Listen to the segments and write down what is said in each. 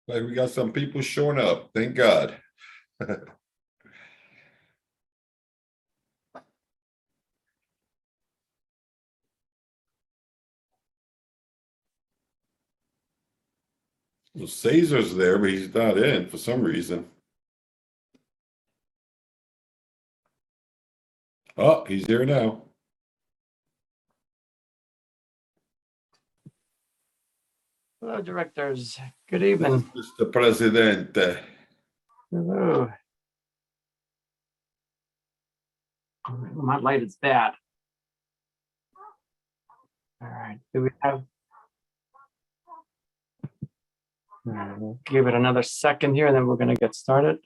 Like we got some people showing up. Thank God. Well, Caesar's there, but he's not in for some reason. Oh, he's here now. Hello, directors. Good evening. Mr. President. Hello. My light is bad. All right. Do we have? We'll give it another second here, and then we're going to get started.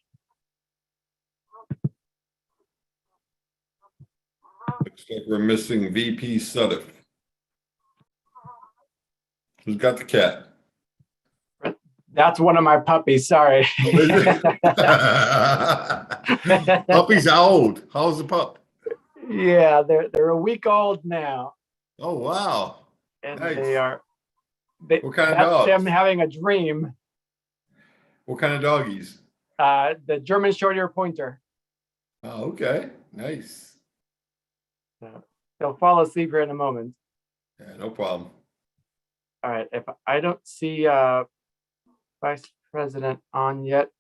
Looks like we're missing VP Sutter. Who's got the cat? That's one of my puppies. Sorry. Puppies how old? How's the pup? Yeah, they're a week old now. Oh wow! And nice. they are. What kind of that's dogs? them having a dream. What kind of doggies? The German Short-Eared Pointer. Oh, okay, nice. They'll fall asleep here in a moment. Yeah, no problem. All right. If I don't see Vice President on yet,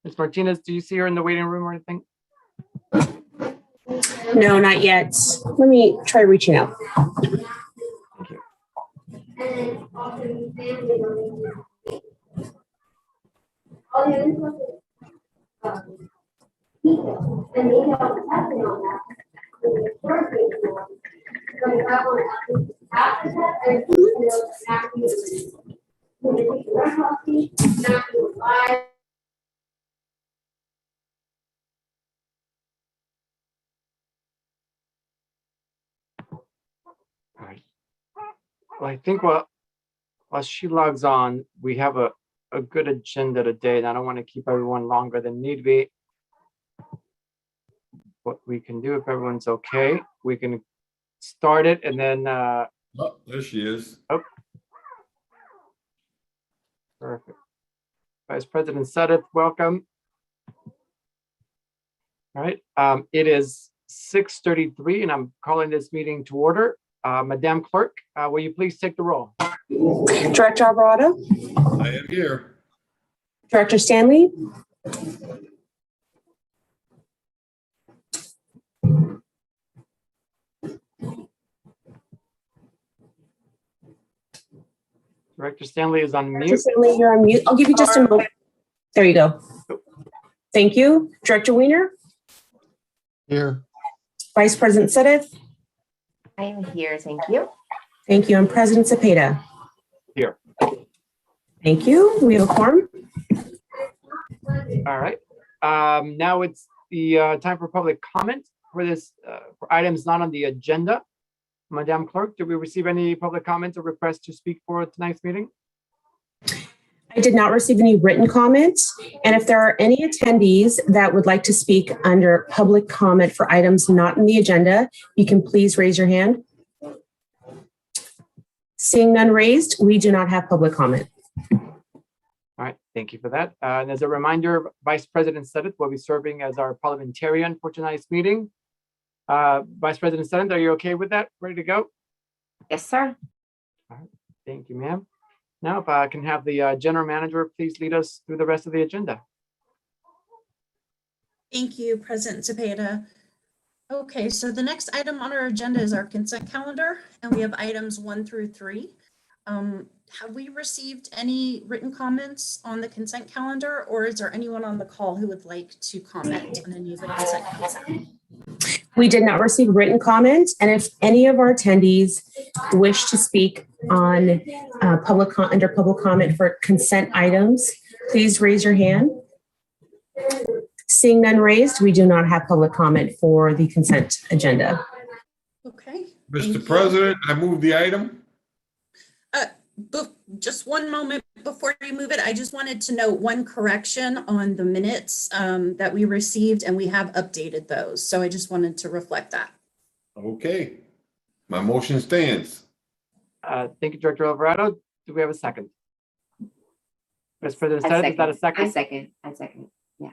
Ms. Martinez, do you see her in the waiting room or anything? No, not yet. Let me try reaching out. Thank All right. Well, I think while she logs on, we have a good agenda today, and I don't want to keep everyone longer than need be. What we can do, if everyone's okay, we can start it, and then Oh, there she is. oh, perfect. Vice President Sudduth, welcome. All right, it is 6:33, and I'm calling this meeting to order. Madam Clerk, will you please take the roll? Director Alvarado, I am here. Director Stanley, Director Stanley is on Director mute. Stanley, you're on mute. I'll give you just a moment. There you go. Thank you. Director Weiner, Here. Vice President Sudduth. I am here, thank you. Thank you. And President Cepeda. Here. Thank you. We have a quorum. All right. Now it's the time for public comment for this for items not on the agenda. Madam Clerk, did we receive any public comments or requests to speak for tonight's meeting? I did not receive any written comments. And if there are any attendees that would like to speak under public comment for items not in the agenda, you can please raise your hand. Seeing none raised, we do not have public comment. All right, thank you for that. And as a reminder, Vice President Sudduth will be serving as our parliamentarian for tonight's meeting. Vice President Sudduth, are you okay with that? Ready to go? Yes, sir. All right, thank you, ma'am. Now, if I can have the general manager please lead us through the rest of the agenda. Thank you, President Cepeda. Okay, so the next item on our agenda is our consent calendar, and we have items 1 through 3. Have we received any written comments on the consent calendar, or is there anyone on the call who would like to comment on any of the consent calendar? We did not receive written comments, and if any of our attendees wish to speak on under public comment for consent items, please raise your hand. Seeing none raised, we do not have public comment for the consent agenda. Okay. Mr. President, I move the item. Just one moment before you move it, I just wanted to note one correction on the minutes that we received, and we have updated those. So I just wanted to reflect that. Okay, my motion stands. Thank you, Director Alvarado. Do we have a second? Vice President I Sennett, is that a second. second? I second.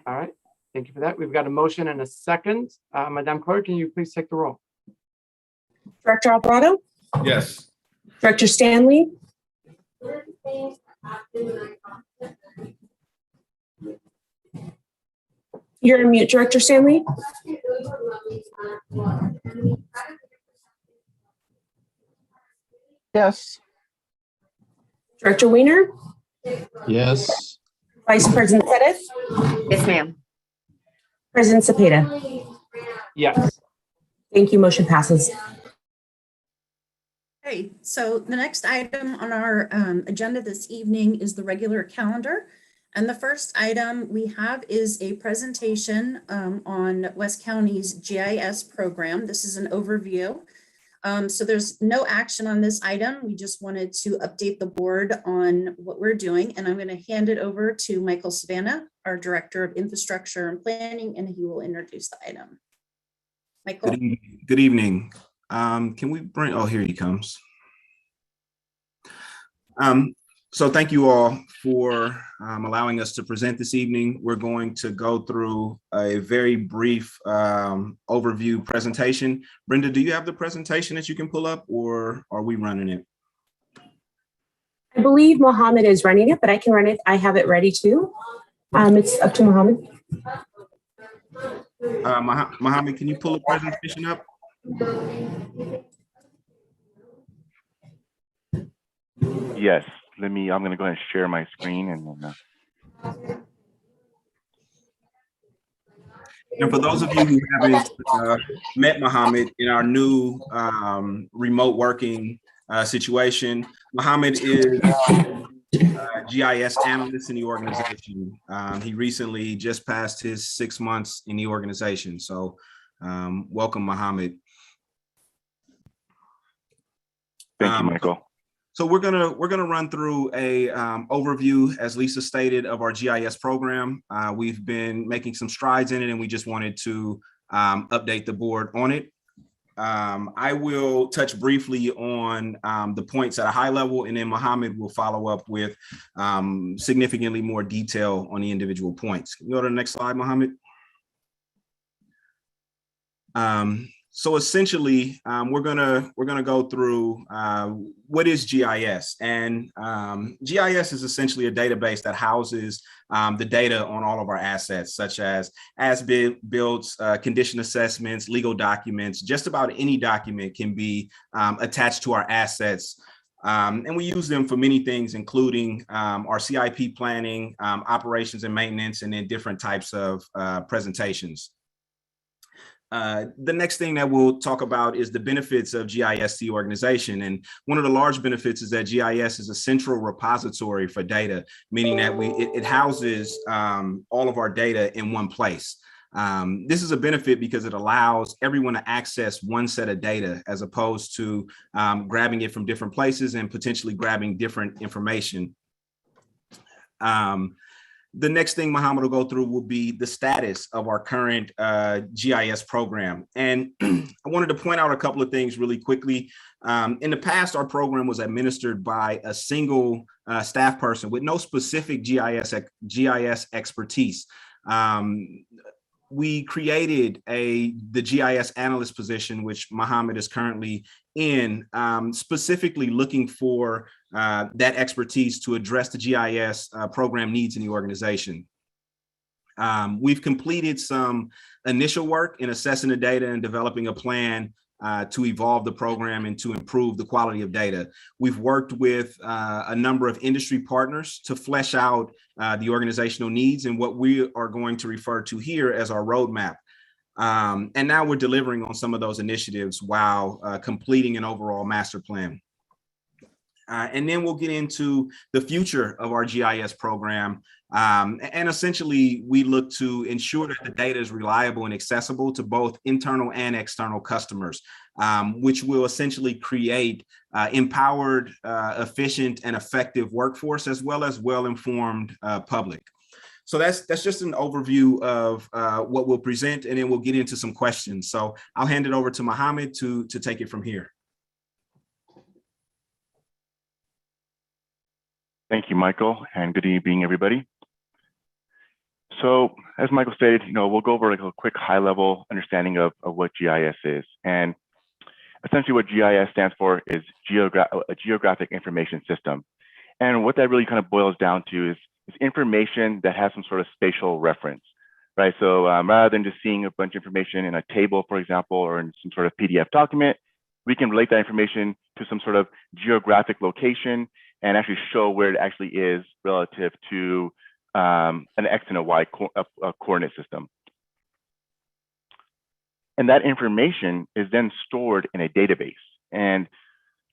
All right, thank you for that. We've got a motion and a second. Madam Clerk, can you please take the roll? Director Alvarado, Yes. Director Stanley, you're on mute, Director Stanley. Yes. Director Weiner, Yes. Vice President Sennett, Yes, ma'am. President Cepeda. Yes. Thank you. Motion passes. Okay, so the next item on our agenda this evening is the regular calendar. And the first item we have is a presentation on West County's GIS program. This is an overview. So there's no action on this item. We just wanted to update the board on what we're doing. And I'm going to hand it over to Michael Savannah, our Director of Infrastructure and Planning, and he will introduce the item. Michael? Good evening. Can we bring, oh, here he comes. So thank you all for allowing us to present this evening. We're going to go through a very brief overview presentation. Brenda, do you have the presentation that you can pull up, or are we running it? I believe Mohammed is running it, but I can run it. I have it ready too. It's up to Mohammed. Mohammed, can you pull the presentation up? Yes, I'm going to go ahead and share my screen and then. And for those of you who haven't met Mohammed in our new remote working situation, Mohammed is a GIS analyst in the organization. He recently just passed his 6 months in the organization. So welcome, Mohammed. Thank you, Michael. So we're gonna run through a overview, as Lisa stated, of our GIS program. We've been making some strides in it, and we just wanted to update the board on it. I will touch briefly on the points at a high level, and then Mohammed will follow up with significantly more detail on the individual points. Can you go to the next slide, Mohammed? So essentially, we're gonna go through what is GIS, and GIS is essentially a database that houses the data on all of our assets, such as builds, condition assessments, legal documents. Just about any document can be attached to our assets. And we use them for many things, including our CIP planning, operations and maintenance, and then different types of presentations. The next thing that we'll talk about is the benefits of GIS to the organization. And one of the large benefits is that GIS is a central repository for data, meaning that it houses all of our data in one place. This is a benefit because it allows everyone to access one set of data, as opposed to grabbing it from different places and potentially grabbing different information. The next thing Mohammed will go through will be the status of our current GIS program. And I wanted to point out a couple of things really quickly. In the past, our program was administered by a single staff person with no specific GIS expertise. We created the GIS analyst position, which Mohammed is currently in, specifically looking for that expertise to address the GIS program needs in the organization. We've completed some initial work in assessing the data and developing a plan to evolve the program and to improve the quality of data. We've worked with a number of industry partners to flesh out the organizational needs and what we are going to refer to here as our roadmap. And now we're delivering on some of those initiatives while completing an overall master plan. And then we'll get into the future of our GIS program. And essentially, we look to ensure that the data is reliable and accessible to both internal and external customers, which will essentially create empowered, efficient, and effective workforce, as well as well-informed public. So that's just an overview of what we'll present, and then we'll get into some questions. So I'll hand it over to Mohammed to take it from here. Thank you, Michael, and good evening, everybody. So as Michael stated, we'll go over like a quick high-level understanding of what GIS is. And essentially what GIS stands for is a geographic information system. And what that really kind of boils down to is information that has some sort of spatial reference, right? So rather than just seeing a bunch of information in a table, for example, or in some sort of PDF document, we can relate that information to some sort of geographic location and actually show where it actually is relative to an X and a Y coordinate system. And that information is then stored in a database. And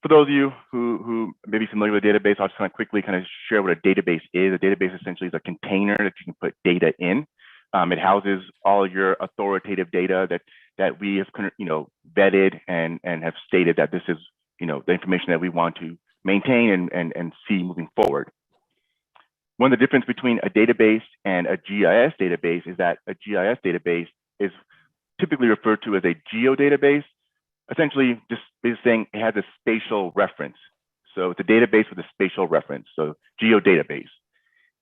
for those of you who may be familiar with a database, I'll just kind of quickly kind of share what a database is. A database essentially is a container that you can put data in. It houses all your authoritative data that we have vetted and have stated that this is the information that we want to maintain and see moving forward. One of the difference between a database and a GIS database is that a GIS database is typically referred to as a geodatabase. Essentially, just saying it has a spatial reference. So it's a database with a spatial reference, so geodatabase.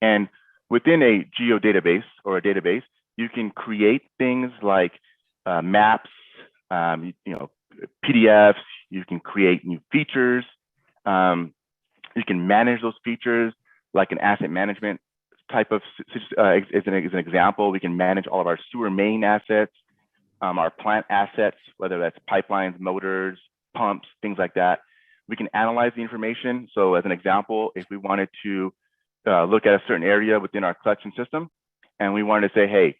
And within a geodatabase or a database, you can create things like maps, PDFs, you can create new features, you can manage those features like an asset management type of, as an example, we can manage all of our sewer main assets, our plant assets, whether that's pipelines, motors, pumps, things like that. We can analyze the information. So as an example, if we wanted to look at a certain area within our collection system, and we wanted to say, hey,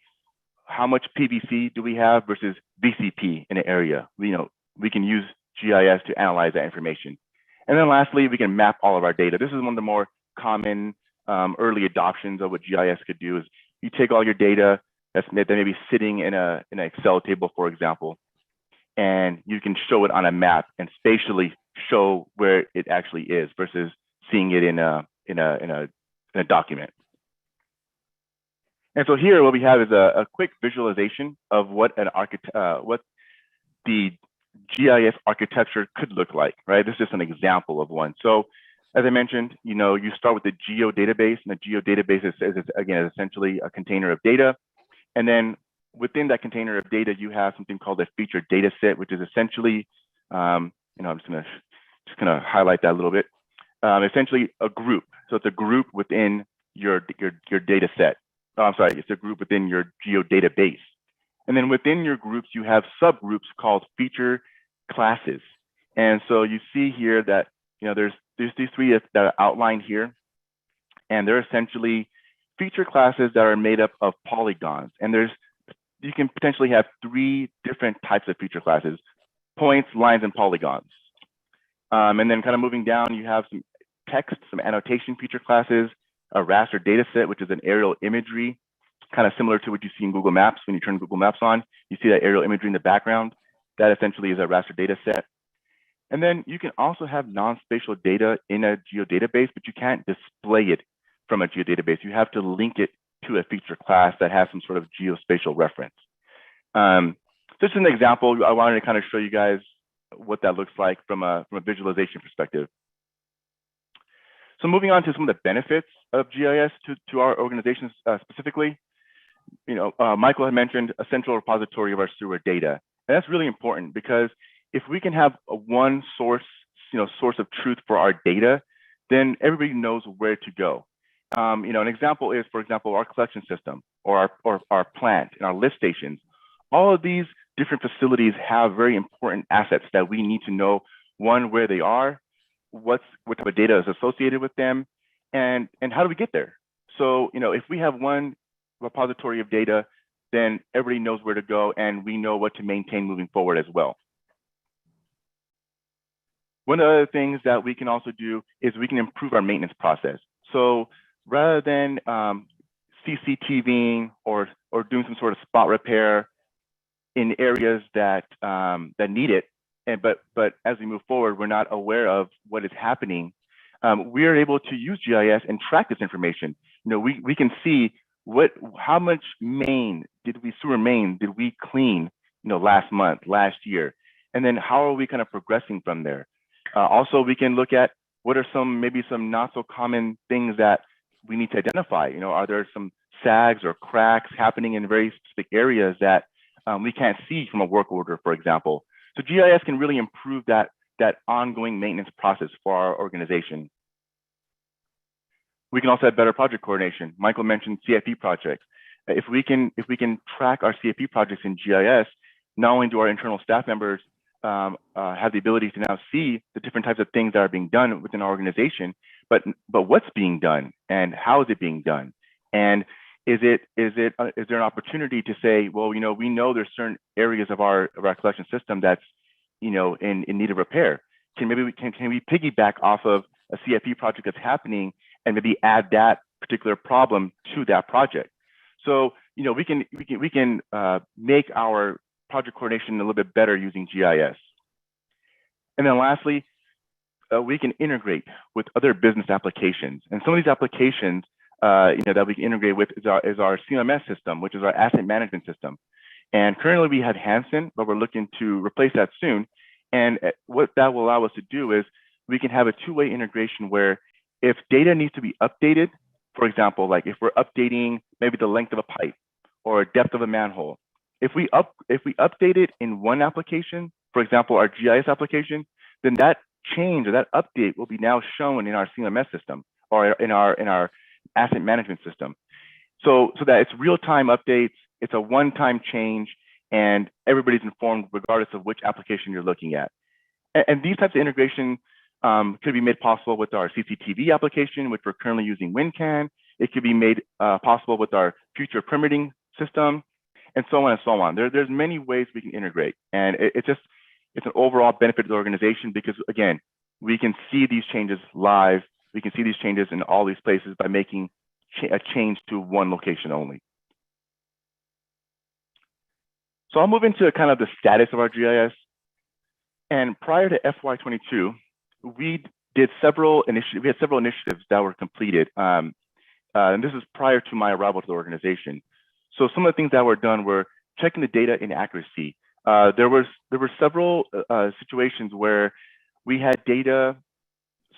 how much PVC do we have versus VCP in an area? We can use GIS to analyze that information. And then lastly, we can map all of our data. This is one of the more common early adoptions of what GIS could do is you take all your data that may be sitting in an Excel table, for example, and you can show it on a map and spatially show where it actually is versus seeing it in a document. And so here, what we have is a quick visualization of what the GIS architecture could look like, right? This is just an example of one. So as I mentioned, you start with the geodatabase, and the geodatabase is essentially a container of data. And then within that container of data, you have something called a featured data set, which is essentially, I'm just gonna highlight that a little bit. Essentially a group. So it's a group within your data set. Oh, I'm sorry, it's a group within your geodatabase. And then within your groups, you have subgroups called feature classes. And so you see here that there's these three that are outlined here, and they're essentially feature classes that are made up of polygons. And you can potentially have three different types of feature classes: points, lines, and polygons. And then kind of moving down, you have some text, some annotation feature classes, a raster data set, which is an aerial imagery, kind of similar to what you see in Google Maps. When you turn Google Maps on, you see that aerial imagery in the background. That essentially is a raster data set. And then you can also have non-spatial data in a geodatabase, but you can't display it from a geodatabase. You have to link it to a feature class that has some sort of geospatial reference. Just an example, I wanted to kind of show you guys what that looks like from a visualization perspective. So moving on to some of the benefits of GIS to our organizations specifically, Michael had mentioned a central repository of our sewer data. And that's really important because if we can have one source of truth for our data, then everybody knows where to go. An example is, for example, our collection system or our plant and our lift stations. All of these different facilities have very important assets that we need to know, one, where they are, what type of data is associated with them, and how do we get there? So, if we have one repository of data, then everybody knows where to go and we know what to maintain moving forward as well. One of the other things that we can also do is we can improve our maintenance process. So rather than CCTVing or doing some sort of spot repair in areas that need it, but as we move forward, we're not aware of what is happening, we are able to use GIS and track this information. We can see how much sewer main did we clean, last month, last year, and then how are we kind of progressing from there. Also, we can look at What are maybe some not so common things that we need to identify? You know, are there some sags or cracks happening in very specific areas that we can't see from a work order, for example? So GIS can really improve that ongoing maintenance process for our organization. We can also have better project coordination. Michael mentioned CFP projects. If we can track our CFP projects in GIS, not only do our internal staff members have the ability to now see the different types of things that are being done within our organization, but what's being done and how is it being done? And is there an opportunity to say, well, you know, we know there's certain areas of our collection system that's, you know, in need of repair. Can we piggyback off of a CFP project that's happening and maybe add that particular problem to that project? So, you know, we can make our project coordination a little bit better using GIS. And then lastly, we can integrate with other business applications. And some of these applications, you know, that we can integrate with is our CMS system, which is our asset management system. And currently we have Hansen, but we're looking to replace that soon. And what that will allow us to do is we can have a two-way integration where if data needs to be updated, for example, like if we're updating maybe the length of a pipe or depth of a manhole, if we update it in one application, for example, our GIS application, then that change or that update will be now shown in our CMS system or in our asset management system. So that it's real-time updates, it's a one-time change, and everybody's informed regardless of which application you're looking at. And these types of integration could be made possible with our CCTV application, which we're currently using WinCan. It could be made possible with our future permitting system, and so on and so on. There's many ways we can integrate, and it's an overall benefit to the organization because, again, we can see these changes live. We can see these changes in all these places by making a change to one location only. So I'll move into kind of the status of our GIS. And prior to FY22, we had several initiatives that were completed. And this is prior to my arrival to the organization. So some of the things that were done were checking the data inaccuracy. There were several situations where we had data,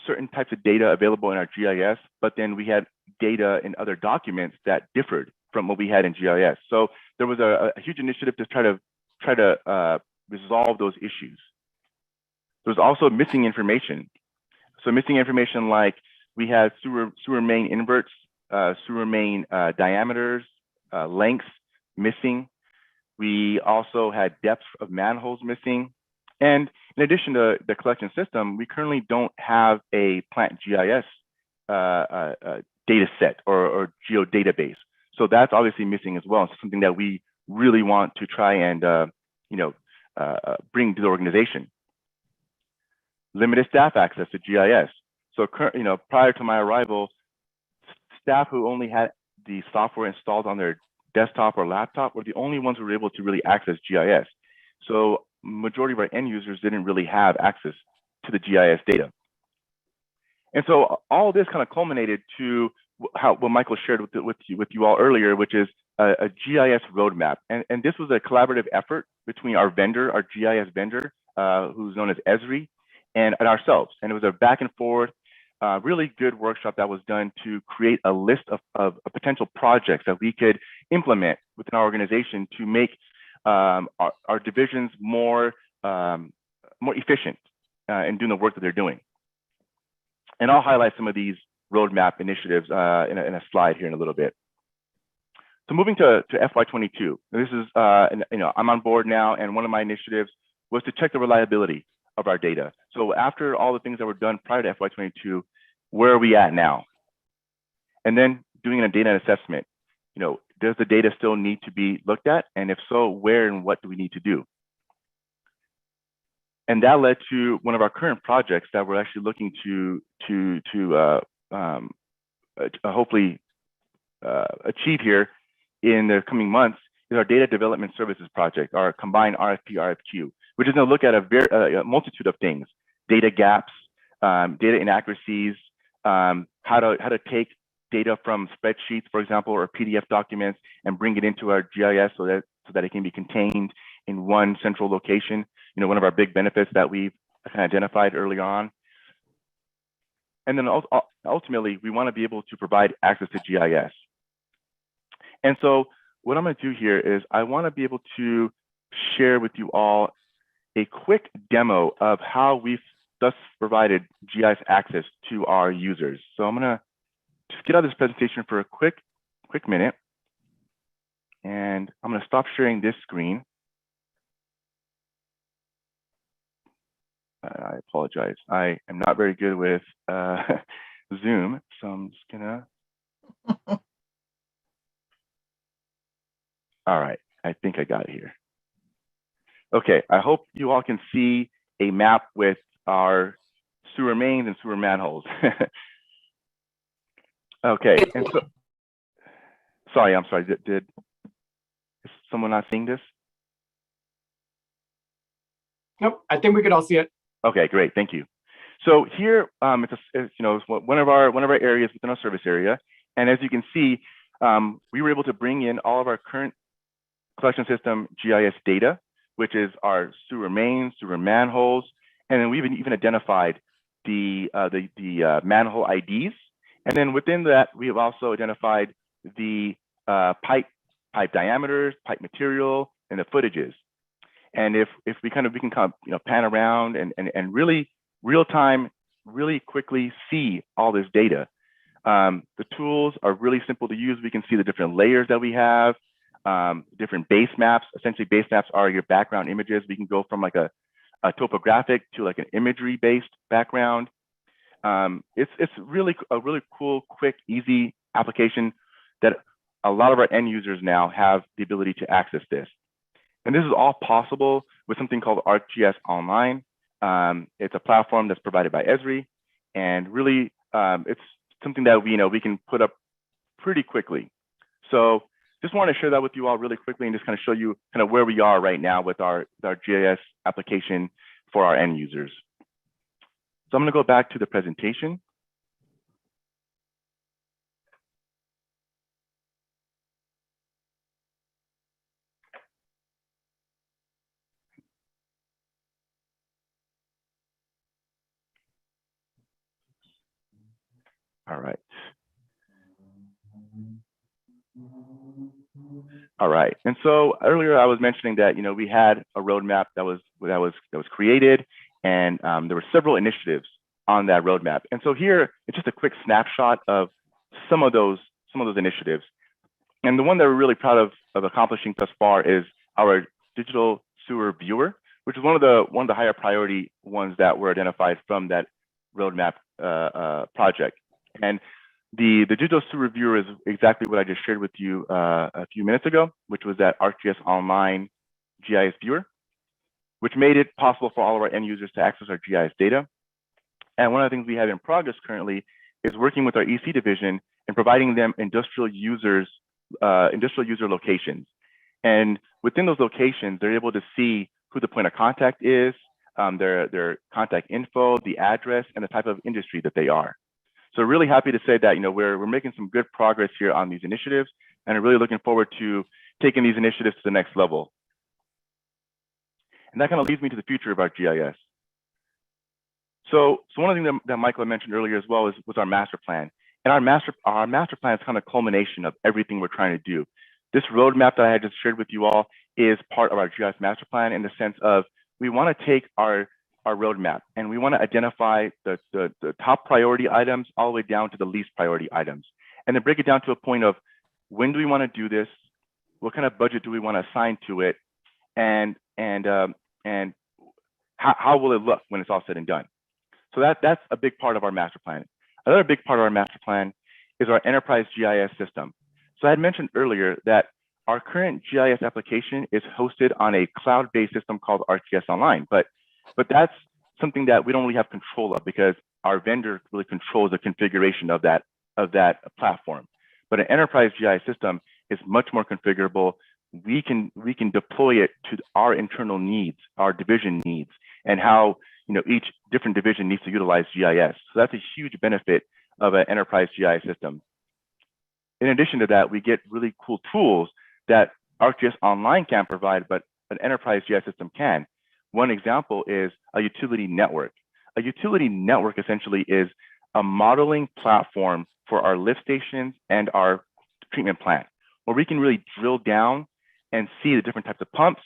certain types of data available in our GIS, but then we had data in other documents that differed from what we had in GIS. So there was a huge initiative to try to resolve those issues. There was also missing information. So missing information like we had sewer main inverts, sewer main diameters, lengths missing. We also had depth of manholes missing. And in addition to the collection system, we currently don't have a plant GIS data set or geodatabase. So that's obviously missing as well. It's something that we really want to try and bring to the organization. Limited staff access to GIS. So prior to my arrival, staff who only had the software installed on their desktop or laptop were the only ones who were able to really access GIS. So majority of our end users didn't really have access to the GIS data. And so all this kind of culminated to what Michael shared with you all earlier, which is a GIS roadmap. And this was a collaborative effort between our vendor, our GIS vendor, who's known as Esri, and ourselves. And it was a back and forth, really good workshop that was done to create a list of potential projects that we could implement within our organization to make our divisions more efficient in doing the work that they're doing. And I'll highlight some of these roadmap initiatives in a slide here in a little bit. So moving to FY22, this is, I'm on board now, and one of my initiatives was to check the reliability of our data. So after all the things that were done prior to FY22, where are we at now? And then doing a data assessment. Does the data still need to be looked at? And if so, where and what do we need to do? And that led to one of our current projects that we're actually looking to hopefully achieve here in the coming months is our data development services project, our combined RFP RFQ, which is going to look at a multitude of things: data gaps, data inaccuracies, how to take data from spreadsheets, for example, or PDF documents, and bring it into our GIS so that it can be contained in one central location. One of our big benefits that we've identified early on. And then ultimately, we want to be able to provide access to GIS. And so what I'm going to do here is I want to be able to share with you all a quick demo of how we've thus provided GIS access to our users. So I'm going to just get out of this presentation for a quick minute. And I'm going to stop sharing this screen. I apologize. I am not very good with Zoom, so I'm just gonna. All right, I think I got it here. Okay, I hope you all can see a map with our sewer mains and sewer manholes. Okay, and so, sorry, I'm sorry, is someone not seeing this? Nope, I think we could all see it. Okay, great, thank you. So here, it's one of our areas within our service area, and as you can see, we were able to bring in all of our current collection system GIS data, which is our sewer mains, sewer manholes, and then we've even identified the manhole IDs, and then within that we have also identified the pipe diameters, pipe material, and the footages. And if we can pan around and really real time, really quickly see all this data. The tools are really simple to use. We can see the different layers that we have, different base maps. Essentially, base maps are your background images. We can go from like a topographic to like an imagery based background. It's really a really cool, quick, easy application that a lot of our end users now have the ability to access this. And this is all possible with something called ArcGIS Online. It's a platform that's provided by Esri, and really it's something that we can put up pretty quickly. So just want to share that with you all really quickly and just kind of show you kind of where we are right now with our GIS application for our end users. So I'm going to go back to the presentation. All right. All right. And so earlier I was mentioning that we had a roadmap that was created, and there were several initiatives on that roadmap. And so here it's just a quick snapshot of some of those initiatives. And the one that we're really proud of accomplishing thus far is our digital sewer viewer, which is one of the higher priority ones that were identified from that roadmap project. And the digital sewer viewer is exactly what I just shared with you a few minutes ago, which was that ArcGIS Online GIS viewer, which made it possible for all of our end users to access our GIS data. And one of the things we have in progress currently is working with our EC division and providing them industrial user locations. And within those locations, they're able to see who the point of contact is, their contact info, the address, and the type of industry that they are. So really happy to say that we're making some good progress here on these initiatives, and I'm really looking forward to taking these initiatives to the next level. And that kind of leads me to the future of our GIS. So one of the things that Michael mentioned earlier as well was our master plan. And our master plan is kind of a culmination of everything we're trying to do. This roadmap that I had just shared with you all is part of our GIS master plan, in the sense of we want to take our roadmap and we want to identify the top priority items all the way down to the least priority items, and then break it down to a point of when do we want to do this, what kind of budget do we want to assign to it, and how will it look when it's all said and done. So that's a big part of our master plan. Another big part of our master plan is our enterprise GIS system. So I had mentioned earlier that our current GIS application is hosted on a cloud-based system called ArcGIS Online, but that's something that we don't really have control of, because our vendor really controls the configuration of that platform. But an enterprise GIS system is much more configurable. We can deploy it to our internal needs, our division needs, and how each different division needs to utilize GIS. So that's a huge benefit of an enterprise GIS system. In addition to that, we get really cool tools that ArcGIS Online can't provide, but an enterprise GIS system can. One example is a utility network. A utility network essentially is a modeling platform for our lift stations and our treatment plant, where we can really drill down and see the different types of pumps,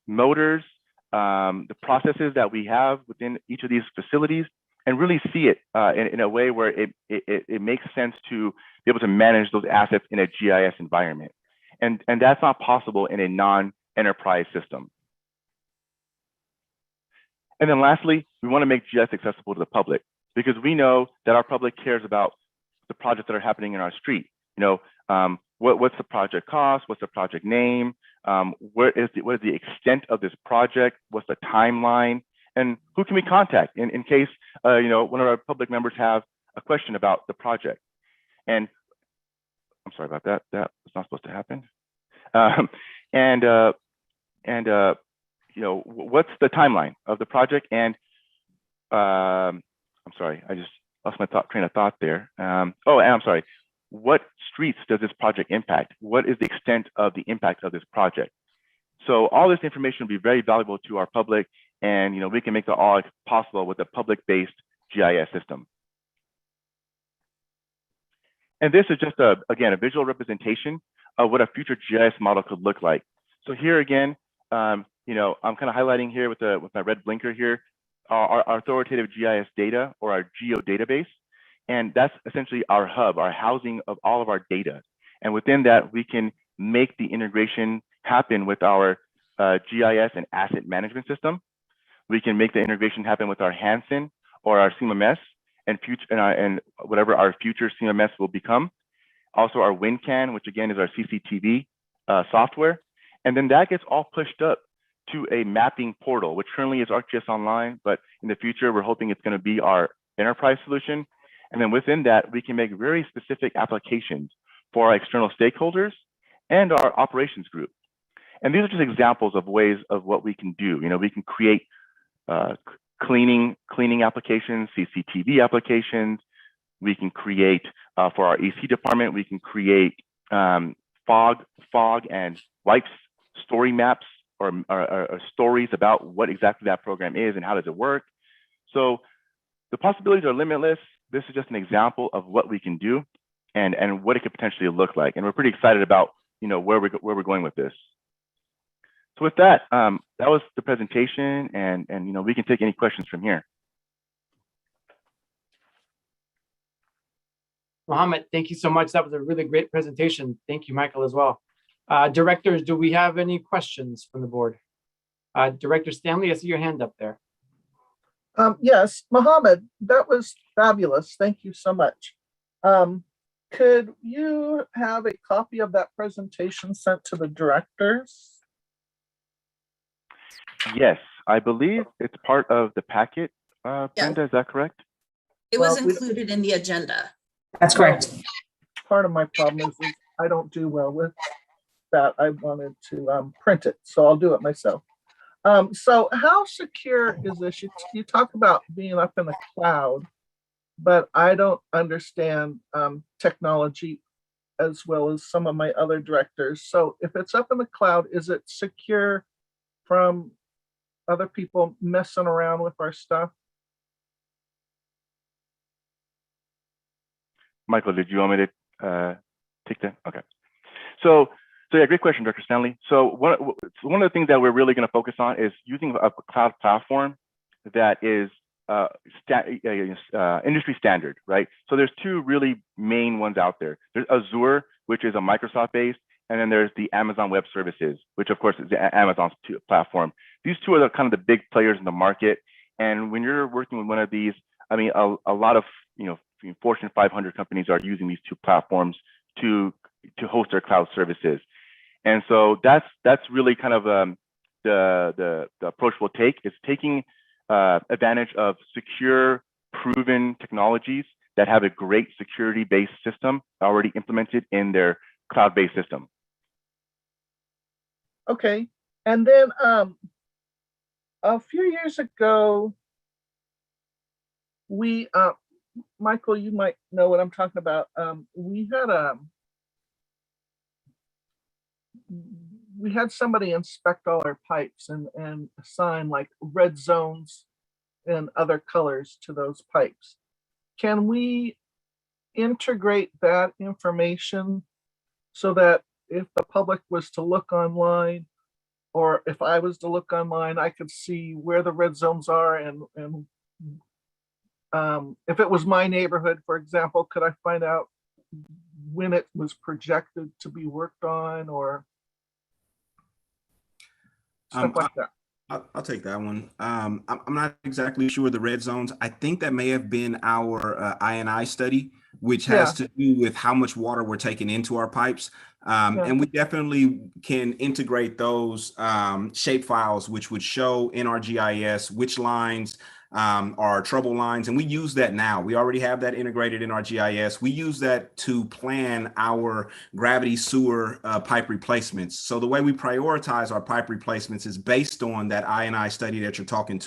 motors, the processes that we have within each of these facilities, and really see it in a way where it makes sense to be able to manage those assets in a GIS environment. And that's not possible in a non-enterprise system. And then lastly, we want to make GIS accessible to the public, because we know that our public cares about the projects that are happening in our street. You know, what's the project cost? What's the project name? What is the extent of this project? What's the timeline? And who can we contact in case you know, one of our public members have a question about the project? And I'm sorry about that. That was not supposed to happen. You know, what's the timeline of the project? And I'm sorry, I just lost my train of thought there. Oh, and I'm sorry. What streets does this project impact? What is the extent of the impact of this project? So all this information will be very valuable to our public, and you know, we can make that all possible with a public-based GIS system. And this is just again, a visual representation of what a future GIS model could look like. So here again, you know, I'm kind of highlighting here with my red blinker here, our authoritative GIS data, or our geo database. And that's essentially our hub, our housing of all of our data. And within that, we can make the integration happen with our GIS and asset management system. We can make the integration happen with our Hansen or our CMMS and whatever our future CMMS will become. Also our WinCan, which again is our CCTV software. And then that gets all pushed up to a mapping portal, which currently is ArcGIS Online, but in the future, we're hoping it's going to be our enterprise solution. And then within that, we can make very specific applications for our external stakeholders and our operations group. And these are just examples of ways of what we can do. You know, we can create cleaning applications, CCTV applications. We can create for our EC department, we can create fog and wipes story maps or stories about what exactly that program is and how does it work. So the possibilities are limitless. This is just an example of what we can do and what it could potentially look like. And we're pretty excited about, you know, where we're going with this. So with that, that was the presentation, and you know, we can take any questions from here. Mohammed, thank you so much. That was a really great presentation. Thank you, Michael, as well. Directors, do we have any questions from the board? Director Stanley, I see your hand up there. Yes, Mohammed, that was fabulous. Thank you so much. Could you have a copy of that presentation sent to the directors? Yes, I believe it's part of the packet. Brenda, is that correct? It was included in the agenda. That's correct. Part of my problem is I don't do well with that. I wanted to print it, so I'll do it myself. So how secure is this? You talk about being up in the cloud, but I don't understand technology as well as some of my other directors. So if it's up in the cloud, is it secure from other people messing around with our stuff? Michael, did you want me to take that? Okay. So yeah, great question, Dr. Stanley. So one of the things that we're really going to focus on is using a cloud platform that is industry standard, right? So there's two really main ones out there. There's Azure, which is a Microsoft-based, and then there's the Amazon Web Services, which of course is Amazon's platform. These two are the kind of the big players in the market. And when you're working with one of these, I mean, a lot of, you know, Fortune 500 companies are using these two platforms to host their cloud services. And so that's really kind of the approach we'll take, is taking advantage of secure, proven technologies that have a great security-based system already implemented in their cloud-based system. Okay, and then a few years ago, we, Michael, you might know what I'm talking about. We had somebody inspect all our pipes and assign like red zones and other colors to those pipes. can we integrate that information so that if the public was to look online, or if I was to look online, I could see where the red zones are and if it was my neighborhood, for example, could I find out when it was projected to be worked on or stuff like that? I'll take that one. I'm not exactly sure the red zones. I think that may have been our INI study, which has to do with how much water we're taking into our pipes. And we definitely can integrate those shape files, which would show in our GIS which lines are trouble lines. And we use that now. We already have that integrated in our GIS. We use that to plan our gravity sewer pipe replacements. So the way we prioritize our pipe replacements is based on that INI study that you're talking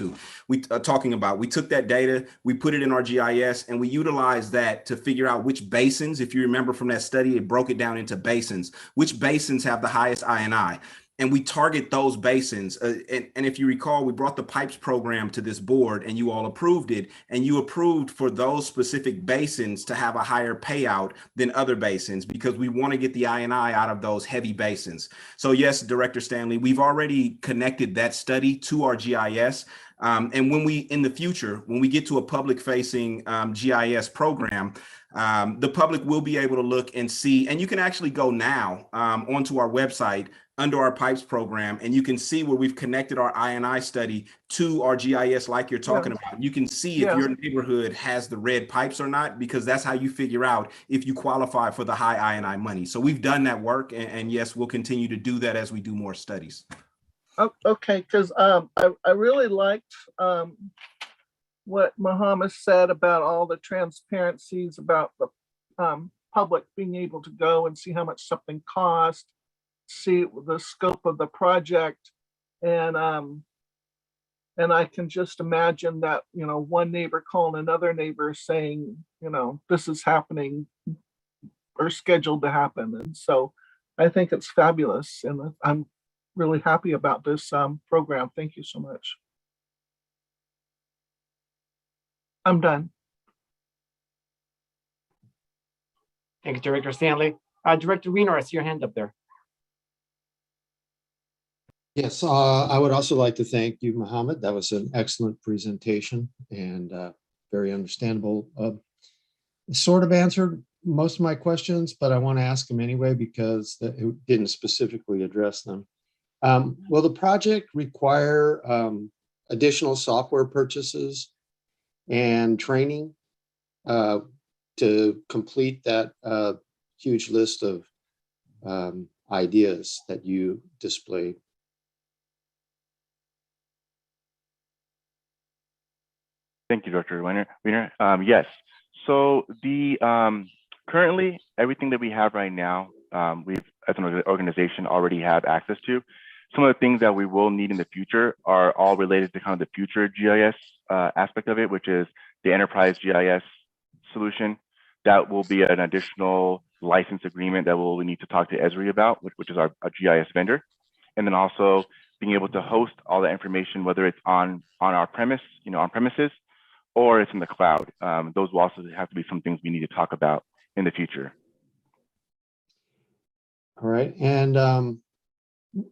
about. We took that data, we put it in our GIS, and we utilized that to figure out which basins. If you remember from that study, it broke it down into basins. Which basins have the highest INI? And we target those basins. And if you recall, we brought the pipes program to this board and you all approved it. And you approved for those specific basins to have a higher payout than other basins because we want to get the INI out of those heavy basins. So yes, Director Stanley, we've already connected that study to our GIS. And when we, in the future, when we get to a public facing GIS program, the public will be able to look and see, and you can actually go now onto our website under our pipes program, and you can see where we've connected our INI study to our GIS like you're talking about. You can see if your neighborhood has the red pipes or not, because that's how you figure out if you qualify for the high INI money. So we've done that work, and yes, we'll continue to do that as we do more studies. Okay, because I really liked what Muhammad said about all the transparencies about the public being able to go and see how much something cost, see the scope of the project, and I can just imagine that, you know, one neighbor calling another neighbor saying, you know, this is happening or scheduled to happen. And so I think it's fabulous, and I'm really happy about this program. Thank you so much. I'm done. Thank you, Director Stanley. Director Weiner, I see your hand up there. Yes, I would also like to thank you, Mohammed. That was an excellent presentation and very understandable. Sort of answered most of my questions, but I want to ask them anyway because it didn't specifically address them. Will the project require additional software purchases and training to complete that huge list of ideas that you displayed? Thank you, Dr. Weiner. Yes. So the currently everything that we have right now, we've as an organization already have access to. Some of the things that we will need in the future are all related to kind of the future GIS aspect of it, which is the enterprise GIS solution. That will be an additional license agreement that we'll need to talk to Esri about, which is our GIS vendor. And then also being able to host all the information, whether it's on our premise, you know, on premises, or it's in the cloud. Those will also have to be some things we need to talk about in the future. All right. And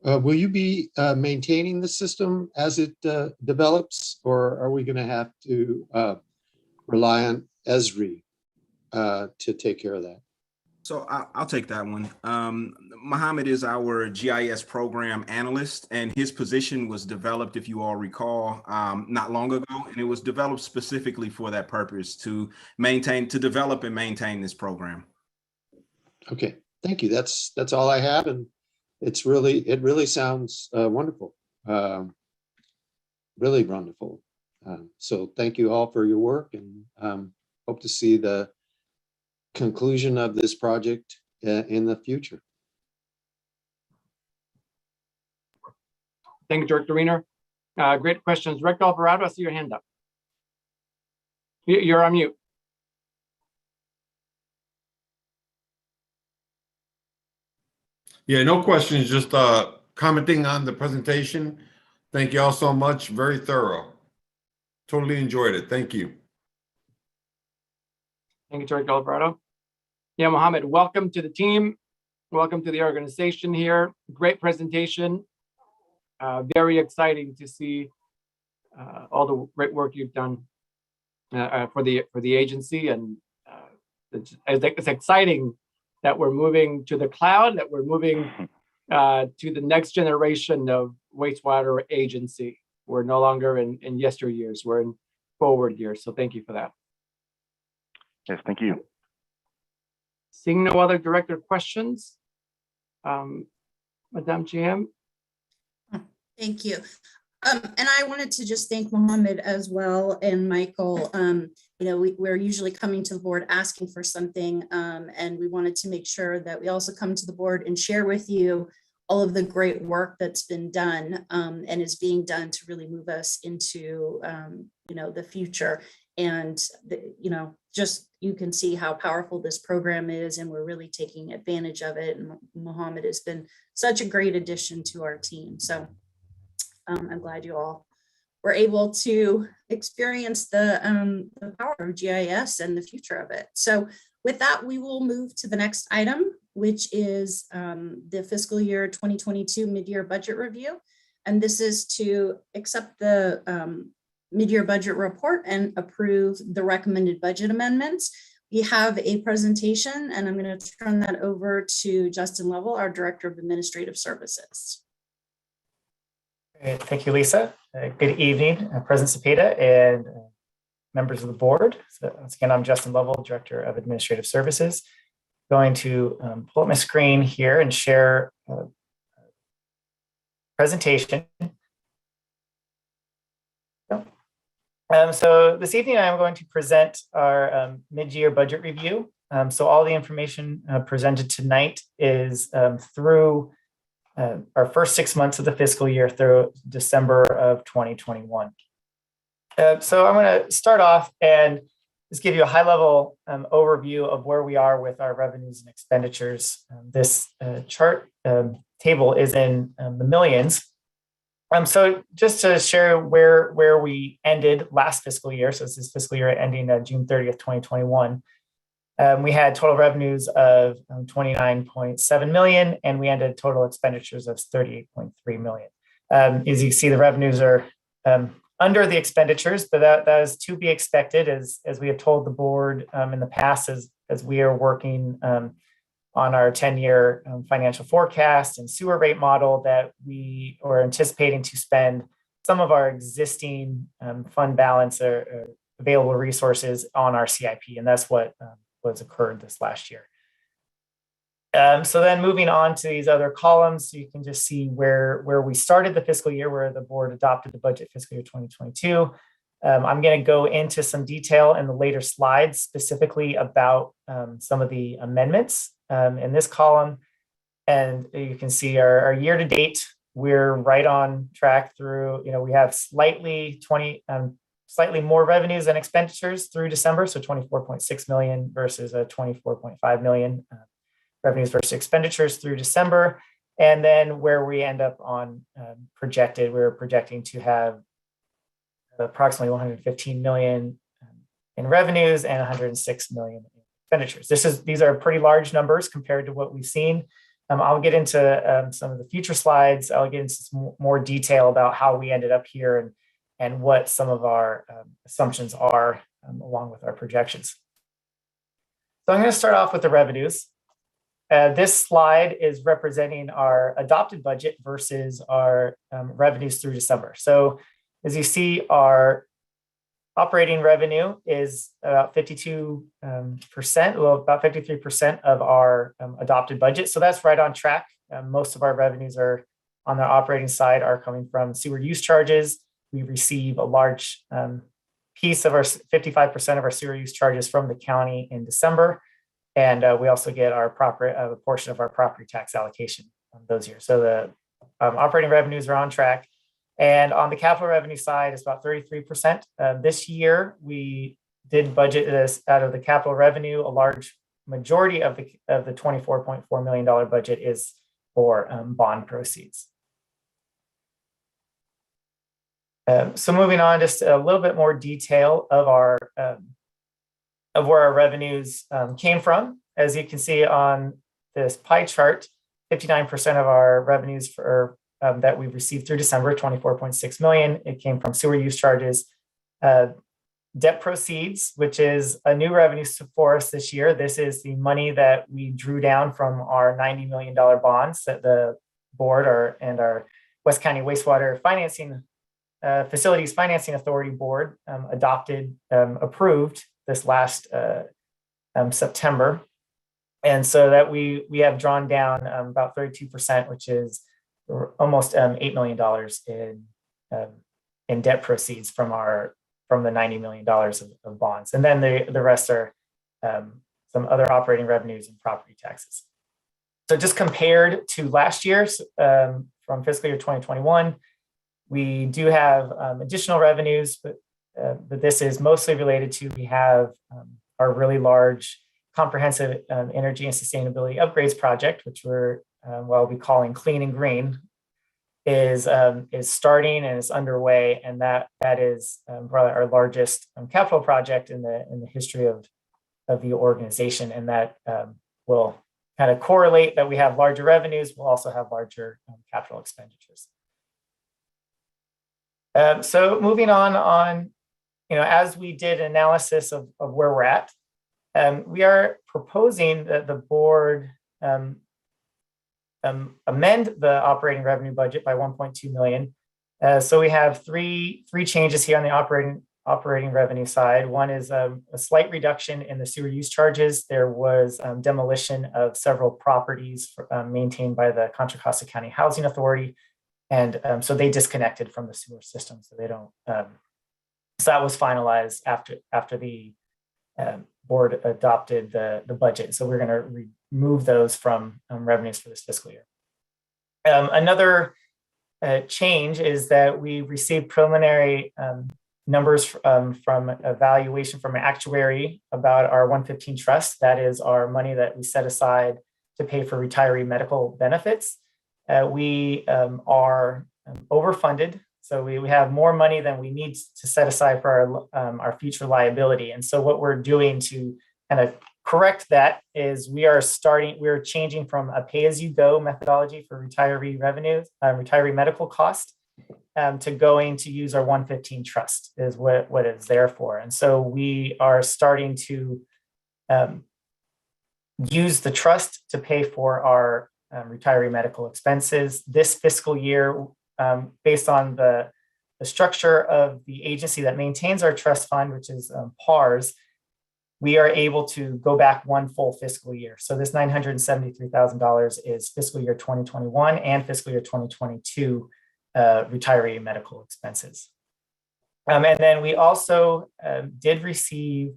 will you be maintaining the system as it develops, or are we going to have to rely on Esri to take care of that? So I'll take that one. Mohammed is our GIS program analyst, and his position was developed, if you all recall, not long ago, and it was developed specifically for that purpose, to develop and maintain this program. Okay, thank you. That's all I have, and it really sounds wonderful, really wonderful. So thank you all for your work, and hope to see the conclusion of this project in the future. Thank you, Director Weiner. Great questions. Director Alvarado, I see your hand up. You're on mute. Yeah, no questions, just commenting on the presentation. Thank you all so much. Very thorough. Totally enjoyed it. Thank you. Thank you, Director Alvarado. Yeah, Mohammed, welcome to the team. Welcome to the organization here. Great presentation. Very exciting to see all the great work you've done for the agency, and it's exciting that we're moving to the cloud, that we're moving to the next generation of wastewater agency. We're no longer in yesteryears, we're in forward years. So thank you for that. Yes, thank you. Seeing no other director questions, Madame GM. Thank you. And I wanted to just thank Mohammed as well and Michael. You know, we're usually coming to the board asking for something, and we wanted to make sure that we also come to the board and share with you all of the great work that's been done and is being done to really move us into, you know, the future. And, you know, just you can see how powerful this program is, and we're really taking advantage of it. And Mohammed has been such a great addition to our team. So I'm glad you all were able to experience the power of GIS and the future of it. So with that, we will move to the next item, which is the fiscal year 2022 mid-year budget review. And this is to accept the mid-year budget report and approve the recommended budget amendments. We have a presentation, and I'm going to turn that over to Justin Lovell, our Director of Administrative Services. Thank you, Lisa. Good evening, President Cepeda and members of the board. So once again, I'm Justin Lovell, Director of Administrative Services. Going to pull up my screen here and share a presentation. So this evening, I'm going to present our mid-year budget review. So all the information presented tonight is through our first 6 months of the fiscal year through December of 2021. So I'm going to start off and just give you a high-level overview of where we are with our revenues and expenditures. This chart table is in the millions. So just to share where we ended last fiscal year, so this is fiscal year ending June 30th, 2021. We had total revenues of 29.7 million, and we ended total expenditures of 38.3 million. As you see, the revenues are under the expenditures, but that is to be expected, as we have told the board in the past, as we are working on our 10-year financial forecast and sewer rate model, that we are anticipating to spend some of our existing fund balance or available resources on our CIP, and that's what was occurred this last year. So then moving on to these other columns, so you can just see where we started the fiscal year, where the board adopted the budget fiscal year 2022. I'm going to go into some detail in the later slides, specifically about some of the amendments in this column. And you can see our year to date, we're right on track through, we have slightly more revenues and expenditures through December, so 24.6 million versus a 24.5 million revenues versus expenditures through December. And then where we end up on we're projecting to have approximately 115 million in revenues and 106 million in expenditures. These are pretty large numbers compared to what we've seen. I'll get into some of the future slides. I'll get into some more detail about how we ended up here and what some of our assumptions are along with our projections. So I'm going to start off with the revenues. This slide is representing our adopted budget versus our revenues through December. So as you see, our operating revenue is about 52%, well, about 53% of our adopted budget. So that's right on track. Most of our revenues are on the operating side are coming from sewer use charges. We receive a large piece of our 55% of our sewer use charges from the county in December. And we also get our a portion of our property tax allocation those years. So the operating revenues are on track. And on the capital revenue side, it's about 33%. This year, we did budget this out of the capital revenue. A large majority of the $24.4 million budget is for bond proceeds. So moving on, just a little bit more detail of our of where our revenues came from. As you can see on this pie chart, 59% of our revenues for that we received through December, 24.6 million. It came from sewer use charges, debt proceeds, which is a new revenue for us this year. This is the money that we drew down from our $90 million bonds that the board and our West County Wastewater Facilities Financing Authority board approved this last September. And so that we have drawn down about 32%, which is almost $8 million in debt proceeds from the $90 million of bonds. And then the rest are some other operating revenues and property taxes. So just compared to last year, from fiscal year 2021, we do have additional revenues, but this is mostly related to, we have our really large comprehensive energy and sustainability upgrades project, which we're be calling Clean and Green, is starting and is underway, and that is probably our largest capital project in the history of the organization, and that will kind of correlate that we have larger revenues. We'll also have larger capital expenditures. So moving on, as we did analysis of where we're at, we are proposing that the board amend the operating revenue budget by 1.2 million. So we have three changes here on the operating revenue side. One is a slight reduction in the sewer use charges. There was demolition of several properties maintained by the Contra Costa County Housing Authority, and so they disconnected from the sewer system. So they don't. So that was finalized after the board adopted the budget. So we're going to remove those from revenues for this fiscal year. Another change is that we received preliminary numbers from evaluation from an actuary about our 115 trust. That is our money that we set aside to pay for retiree medical benefits. We are overfunded. So we have more money than we need to set aside for our future liability. And so what we're doing to kind of correct that is we're changing from a pay-as-you-go methodology for retiree revenues, retiree medical cost, to going to use our 115 trust is what it's there for. And so we are starting to use the trust to pay for our retiree medical expenses this fiscal year. Based on the structure of the agency that maintains our trust fund, which is PARS, we are able to go back one full fiscal year. So this $973,000 is fiscal year 2021 and fiscal year 2022 retiree medical expenses. And then we also did receive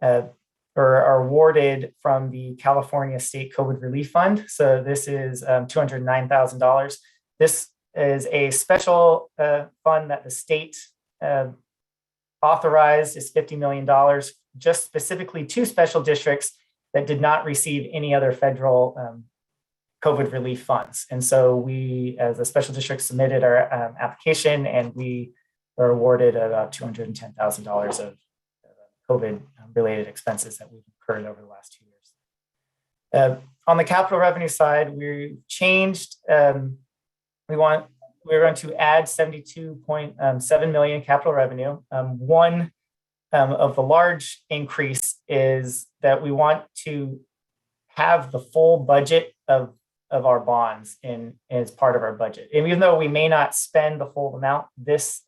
or are awarded from the California State COVID Relief Fund. So this is $209,000. This is a special fund that the state authorized, is $50 million, just specifically to special districts that did not receive any other federal COVID relief funds. And so we, as a special district, submitted our application, and we were awarded about $210,000 of COVID related expenses that we've incurred over the last 2 years. On the capital revenue side, we changed, we're going to add 72.7 million capital revenue. One of the large increase is that we want to have the full budget of our bonds as part of our budget. And even though we may not spend the full amount this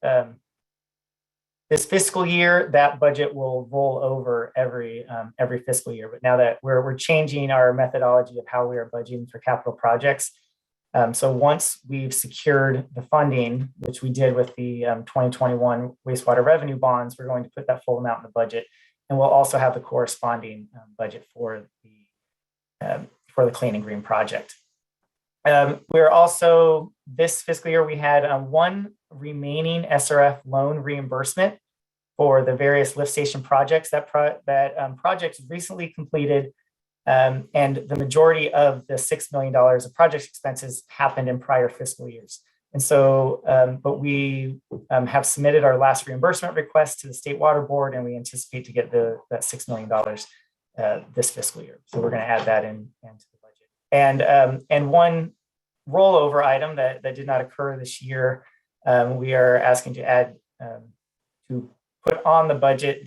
fiscal year, that budget will roll over every fiscal year. But now that we're changing our methodology of how we are budgeting for capital projects. So once we've secured the funding, which we did with the 2021 wastewater revenue bonds, we're going to put that full amount in the budget, and we'll also have the corresponding budget for the Clean and Green project. We're also, this fiscal year, we had one remaining SRF loan reimbursement for the various lift station projects. That project is recently completed. And the majority of the $6 million of project expenses happened in prior fiscal years. And so, but we have submitted our last reimbursement request to the State Water Board, and we anticipate to get that $6 million this fiscal year. So we're going to add that into the budget. And one rollover item that did not occur this year, we are asking to add to put on the budget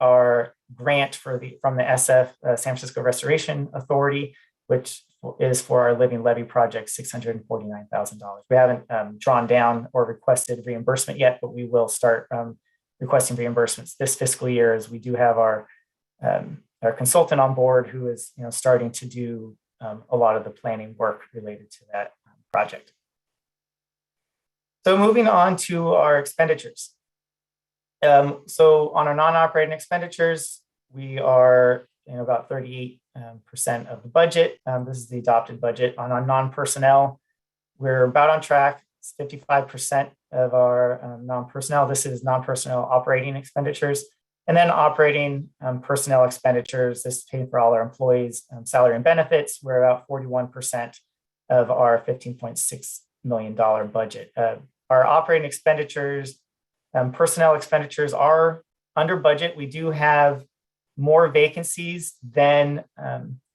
our grant from the SF San Francisco Restoration Authority, which is for our Living Levee project, $649,000. We haven't drawn down or requested reimbursement yet, but we will start requesting reimbursements this fiscal year, as we do have our consultant on board who is starting to do a lot of the planning work related to that project. So moving on to our expenditures. So on our non-operating expenditures, we are about 38% of the budget. This is the adopted budget. On our non-personnel, we're about on track. It's 55% of our non-personnel. This is non-personnel operating expenditures. And then operating personnel expenditures, this is paid for all our employees' salary and benefits. We're about 41% of our $15.6 million budget. Our operating expenditures, personnel expenditures are under budget. We do have more vacancies than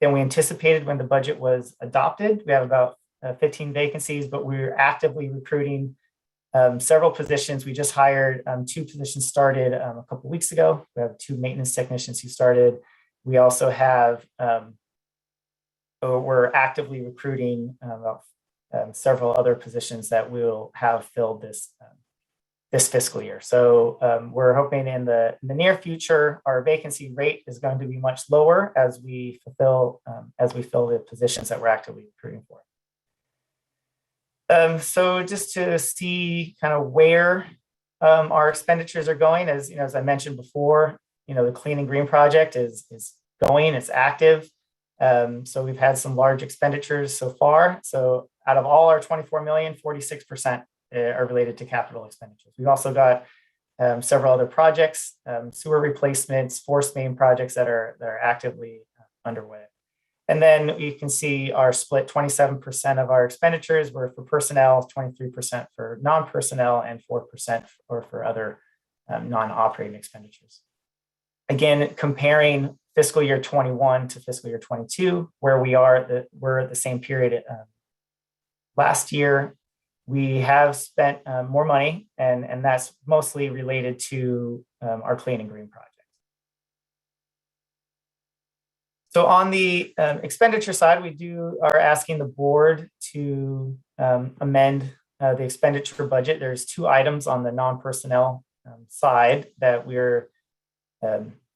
we anticipated when the budget was adopted. We have about 15 vacancies, but we're actively recruiting several positions. We just hired 2 positions started a couple of weeks ago. We have 2 maintenance technicians who started. We also have, we're actively recruiting several other positions that we'll have filled this fiscal year. So we're hoping in the near future, our vacancy rate is going to be much lower as we fill the positions that we're actively recruiting for. So just to see kind of where our expenditures are going, as as I mentioned before, the Clean and Green project is going, it's active. So we've had some large expenditures so far. So out of all our 24 million, 46% are related to capital expenditures. We've also got several other projects, sewer replacements, force main projects that are actively underway. And then you can see our split: 27% of our expenditures were for personnel, 23% for non-personnel, and 4% for other non-operating expenditures. Again, comparing fiscal year 21 to fiscal year 22, where we're at the same period last year. We have spent more money, and that's mostly related to our Clean and Green project. So on the expenditure side, we are asking the board to amend the expenditure budget. There's 2 items on the non-personnel side that we're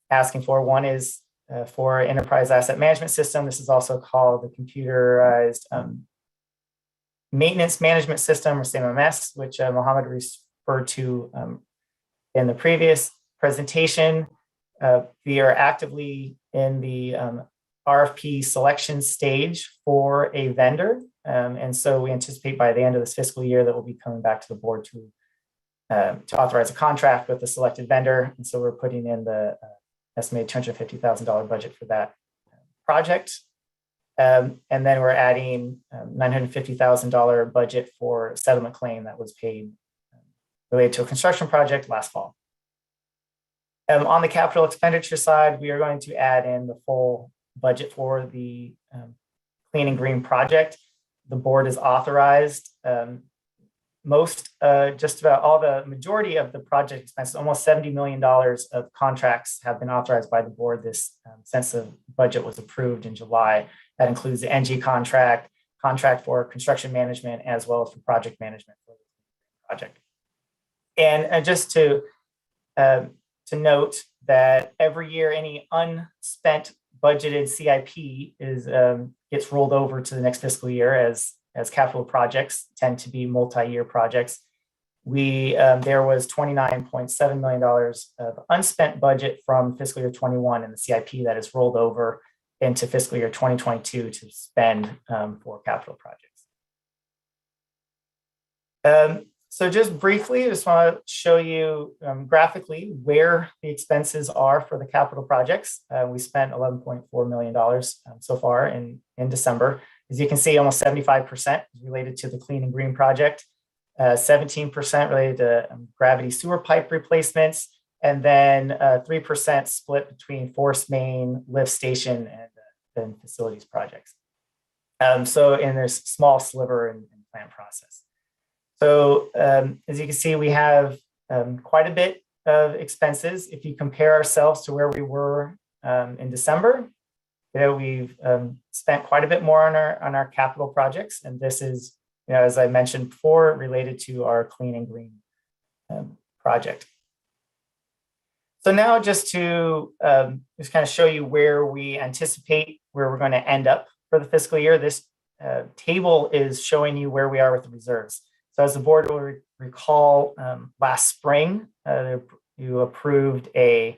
asking for. One is for enterprise asset management system. This is also called the computerized maintenance management system, or CMMS, which Mohammed referred to in the previous presentation. We are actively in the RFP selection stage for a vendor. And so we anticipate by the end of this fiscal year that we'll be coming back to the board to authorize a contract with the selected vendor. And so we're putting in the estimated $250,000 budget for that project. And then we're adding $950,000 budget for settlement claim that was paid related to a construction project last fall. On the capital expenditure side, we are going to add in the full budget for the Clean and Green project. The board has authorized just about all the majority of the project expenses. Almost $70 million of contracts have been authorized by the board since the budget was approved in July. That includes the NG contract for construction management, as well as for project management for the project. And just to note that every year, any unspent budgeted CIP gets rolled over to the next fiscal year, as capital projects tend to be multi-year projects. There was $29.7 million of unspent budget from fiscal year 21 in the CIP that is rolled over into fiscal year 2022 to spend for capital projects. So just briefly, I just want to show you graphically where the expenses are for the capital projects. We spent $11.4 million so far in December. As you can see, almost 75% is related to the Clean and Green project. 17% related to gravity sewer pipe replacements, and then 3% split between force main, lift station, and facilities projects. And there's small sliver in plant process. So as you can see, we have quite a bit of expenses. If you compare ourselves to where we were in December, we've spent quite a bit more on our capital projects, and this is, as I mentioned before, related to our clean and green project. So now just to kind of show you where we anticipate where we're going to end up for the fiscal year, this table is showing you where we are with the reserves. So as the board will recall, last spring, you approved an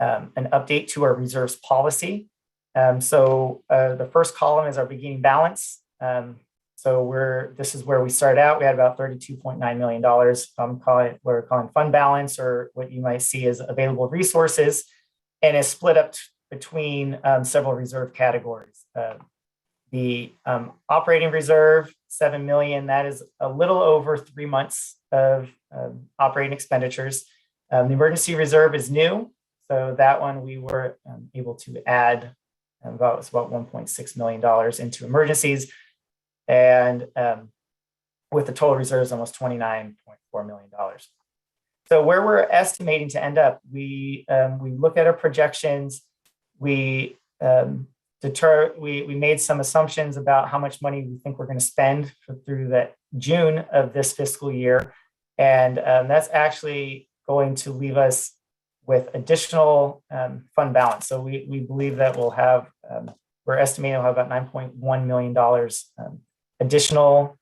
update to our reserves policy. The first column is our beginning balance. This is where we started out. We had about $32.9 million. We're calling fund balance, or what you might see as available resources, and is split up between several reserve categories. The operating reserve, $7 million, that is a little over 3 months of operating expenditures. The emergency reserve is new, so that one we were able to add about $1.6 million into emergencies, and with the total reserves almost $29.4 million. So where we're estimating to end up, we look at our projections, we made some assumptions about how much money we think we're going to spend through that June of this fiscal year, and that's actually going to leave us with additional fund balance. So we believe that we're estimating we'll have about $9.1 million additional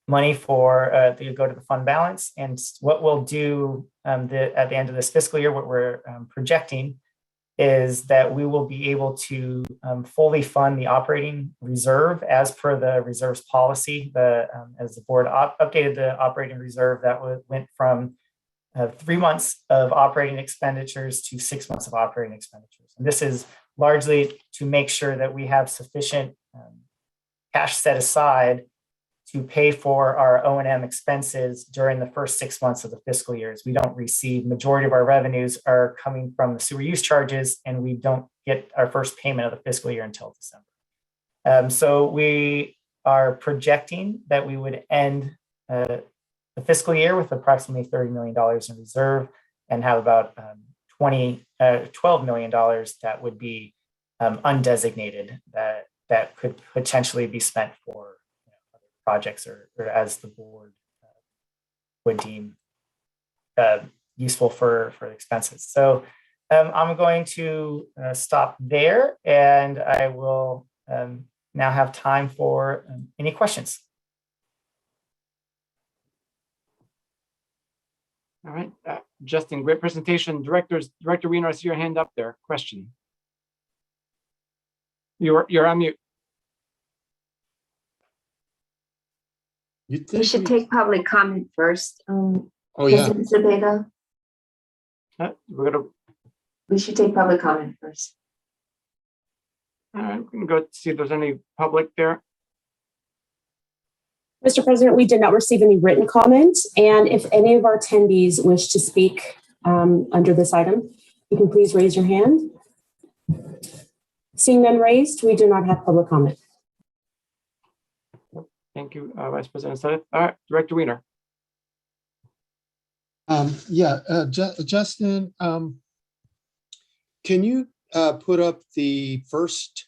money to go to the fund balance. And what we'll do at the end of this fiscal year, what we're projecting is that we will be able to fully fund the operating reserve as per the reserves policy. As the board updated the operating reserve, that went from 3 months of operating expenditures to 6 months of operating expenditures. And this is largely to make sure that we have sufficient cash set aside to pay for our O&M expenses during the first 6 months of the fiscal year. We don't receive, majority of our revenues are coming from the sewer use charges, and we don't get our first payment of the fiscal year until December. So we are projecting that we would end the fiscal year with approximately $30 million in reserve, and have about $12 million that would be undesignated, that could potentially be spent for other projects or as the board would deem useful for expenses. So I'm going to stop there, and I will now have time for any questions. All right, Justin, great presentation. Director Wiener, I see your hand up there. Question. You're on mute. We should take public comment first. Oh, yeah. President Cepeda, we should take public comment first. All right, I'm going to go see if there's any public there. Mr. President, we did not receive any written comments, and if any of our attendees wish to speak under this item, you can please raise your hand. Seeing none raised, we do not have public comment. Thank you, Vice President Sutter. All right, Director Wiener. Justin, can you put up the first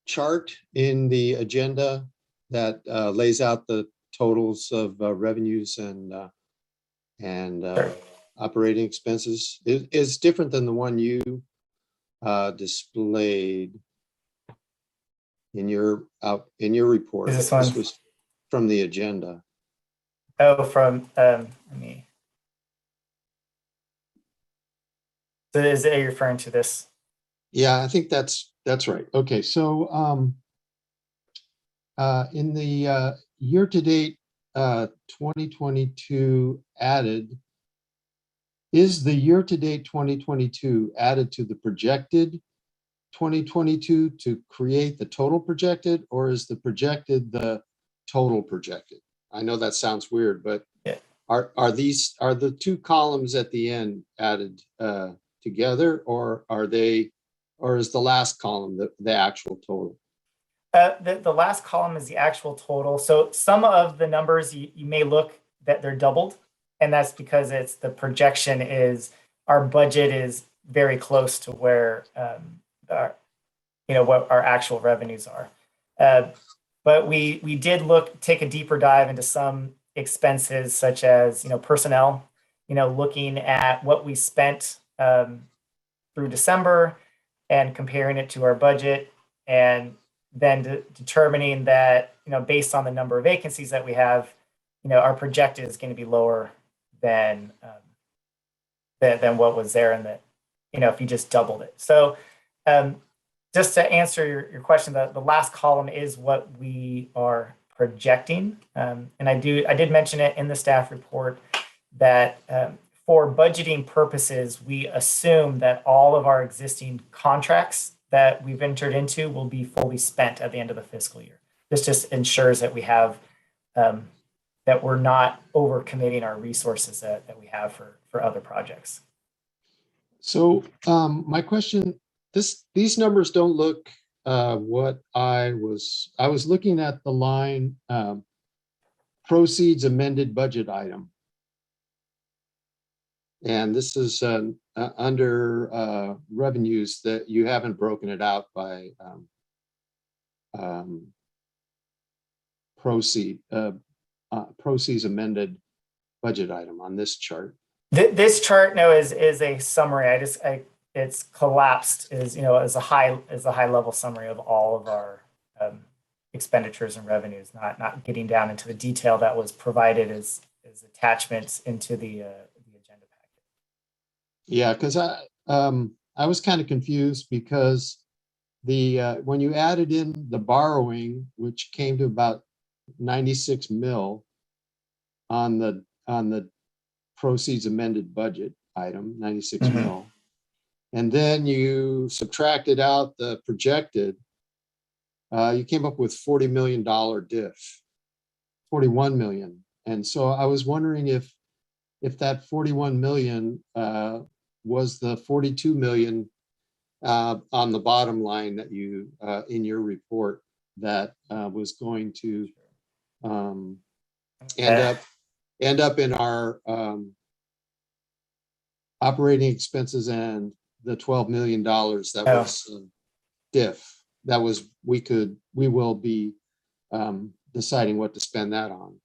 chart in the agenda that lays out the totals of revenues and Sure. operating expenses? It's different than the one you displayed in your report. Is this one? This was from the agenda. Oh, from me. So is it referring to this? Yeah, I think that's right. Okay, so in the year-to-date 2022 added, is the year-to-date 2022 added to the projected 2022 to create the total projected, or is the projected the total projected. I know that sounds weird, but Yeah. are the two columns at the end added together, or is the last column the actual total? The last column is the actual total. So some of the numbers you may look that they're doubled, and that's because it's the projection is our budget is very close to where what our actual revenues are. But we did take a deeper dive into some expenses such as personnel, looking at what we spent through December and comparing it to our budget, and then determining that based on the number of vacancies that we have, our projected is going to be lower than what was there in the if you just doubled it. So just to answer your question, the last column is what we are projecting. And I did mention it in the staff report that for budgeting purposes, we assume that all of our existing contracts that we've entered into will be fully spent at the end of the fiscal year. This just ensures that we have that we're not overcommitting our resources that we have for other projects. So my question, these numbers don't look what I was looking at the line proceeds amended budget item. And this is under revenues that you haven't broken it out by proceeds amended budget item on this chart. This chart is a summary. It's collapsed as a high level summary of all of our expenditures and revenues, not getting down into the detail that was provided as attachments into the agenda packet. Yeah, because I was kind of confused because when you added in the borrowing, which came to about 96 mil on the proceeds amended budget item, 96 mil. And then you subtracted out the projected, you came up with $40 million diff, 41 million. And so I was wondering if that 41 million was the 42 million on the bottom line that you, in your report, that was going to end up in our operating expenses and the $12 million that was diff. That was we will be deciding what to spend that on.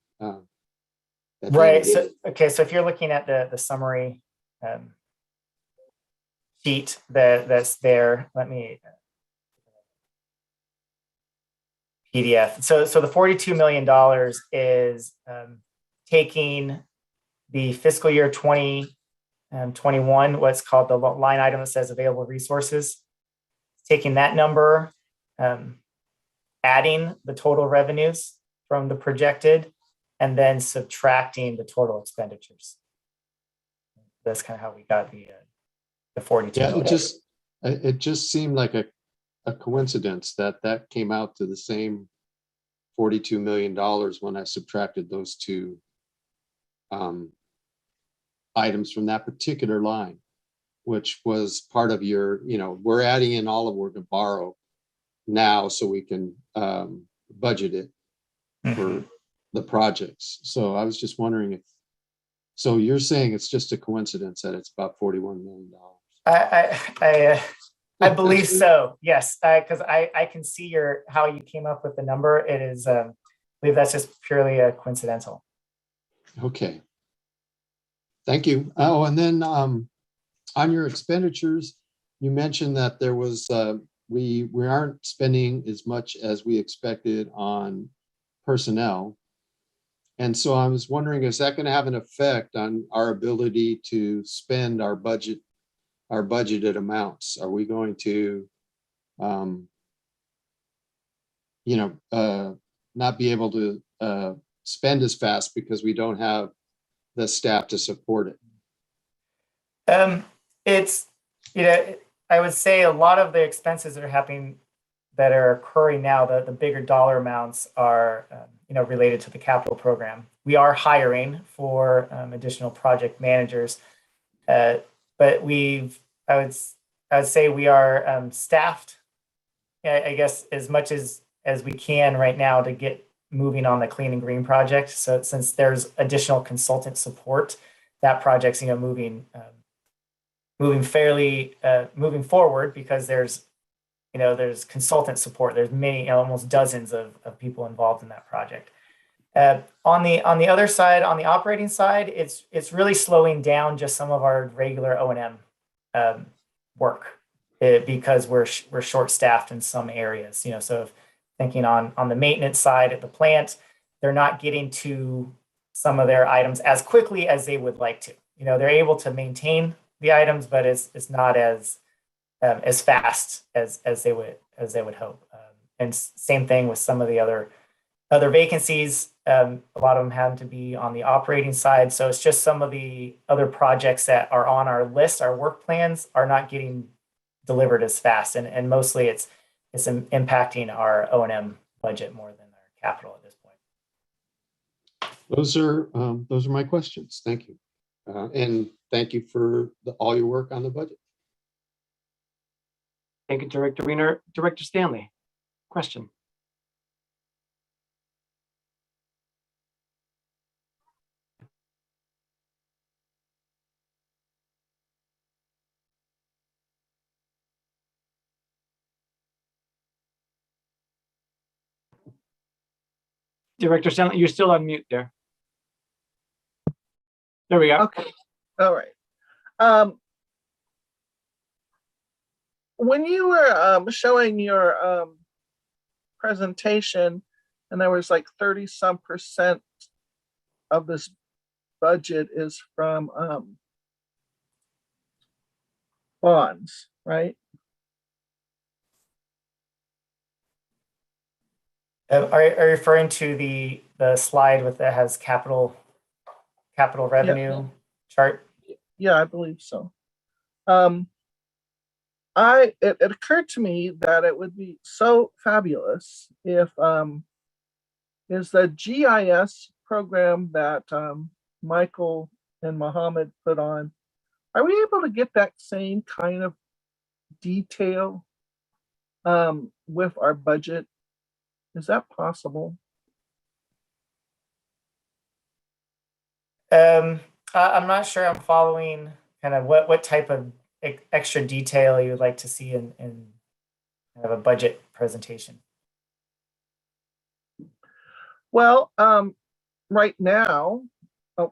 Right. So so if you're looking at the summary sheet that's there, let me PDF. So the $42 million is taking the fiscal year 2021, what's called the line item that says available resources, taking that number, adding the total revenues from the projected, and then subtracting the total expenditures. That's kind of how we got the 42 Yeah, million. it just seemed like a coincidence that came out to the same $42 million when I subtracted those two items from that particular line, which was part of your, we're adding in all of we're going to borrow now so we can budget it for the projects. So I was just wondering so you're saying it's just a coincidence that it's about $41 million. I believe so. Yes, because I can see how you came up with the number. It is, I believe that's just purely coincidental. Okay. Thank you. Oh, and then on your expenditures, you mentioned that there was we aren't spending as much as we expected on personnel. And so I was wondering, is that going to have an effect on our ability to spend our budgeted amounts? Are we going to, not be able to spend as fast because we don't have the staff to support it? It's, I would say a lot of the expenses that are happening that are occurring now, the bigger dollar amounts are related to the capital program. We are hiring for additional project managers, but I would say we are staffed, I guess, as much as we can right now to get moving on the Clean and Green project. So since there's additional consultant support, that project's moving forward because there's consultant support. There's many, almost dozens of people involved in that project. On the other side, on the operating side, it's really slowing down just some of our regular O&M work because we're short-staffed in some areas. So if thinking on the maintenance side at the plant, they're not getting to some of their items as quickly as they would like to. They're able to maintain the items, but it's not as fast as they would hope. And same thing with some of the other vacancies. A lot of them have to be on the operating side. So it's just some of the other projects that are on our list, our work plans, are not getting delivered as fast. And mostly it's impacting our O&M budget more than our capital at this point. Those are my questions. Thank you. And thank you for all your work on the budget. Thank you, Director Wiener. Director Stanley, question. Director Stanley, you're still on mute there. There we go. Okay, all right. When you were showing your presentation, and there was like 30-some% of this budget is from bonds, right? Are you referring to the slide that has capital revenue chart? Yeah, I believe so. It occurred to me that it would be so fabulous if is the GIS program that Michael and Mohammed put on, are we able to get that same kind of detail with our budget? Is that possible? I'm not sure I'm following kind of what type of extra detail you would like to see in kind of a budget presentation. Well, right now,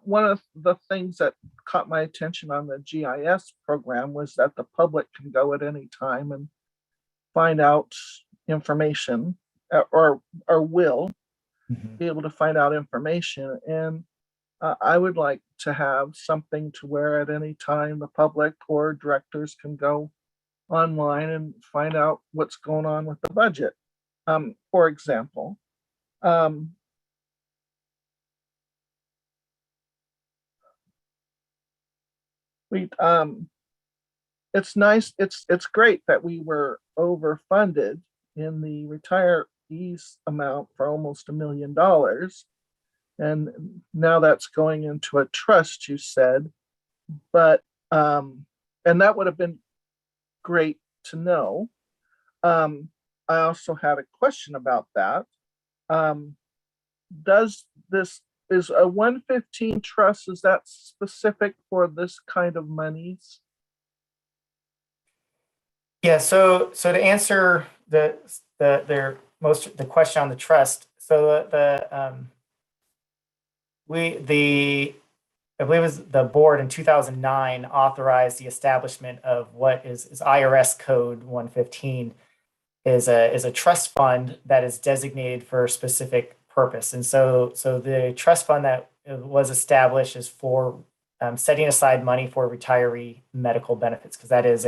one of the things that caught my attention on the GIS program was that the public can go at any time and find out information, or will be able to find out information. And I would like to have something to where at any time the public or directors can go online and find out what's going on with the budget. For example, it's nice, it's great that we were overfunded in the retirees amount for almost $1 million. And now that's going into a trust, you said, but, and that would have been great to know. I also had a question about that. Is a 115 trust, is that specific for this kind of monies? Yeah, so to answer the question on the trust, so I believe it was the board in 2009 authorized the establishment of what is IRS code 115, is a trust fund that is designated for a specific purpose. And so the trust fund that was established is for setting aside money for retiree medical benefits, because that is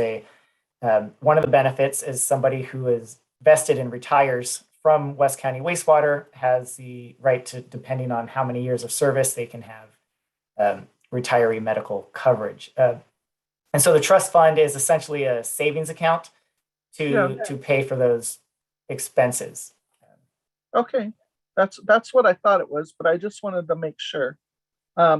one of the benefits is somebody who is vested and retires from West County Wastewater has the right to, depending on how many years of service, they can have retiree medical coverage. And so the trust fund is essentially a savings account to pay for those expenses. Okay, that's what I thought it was, but I just wanted to make sure.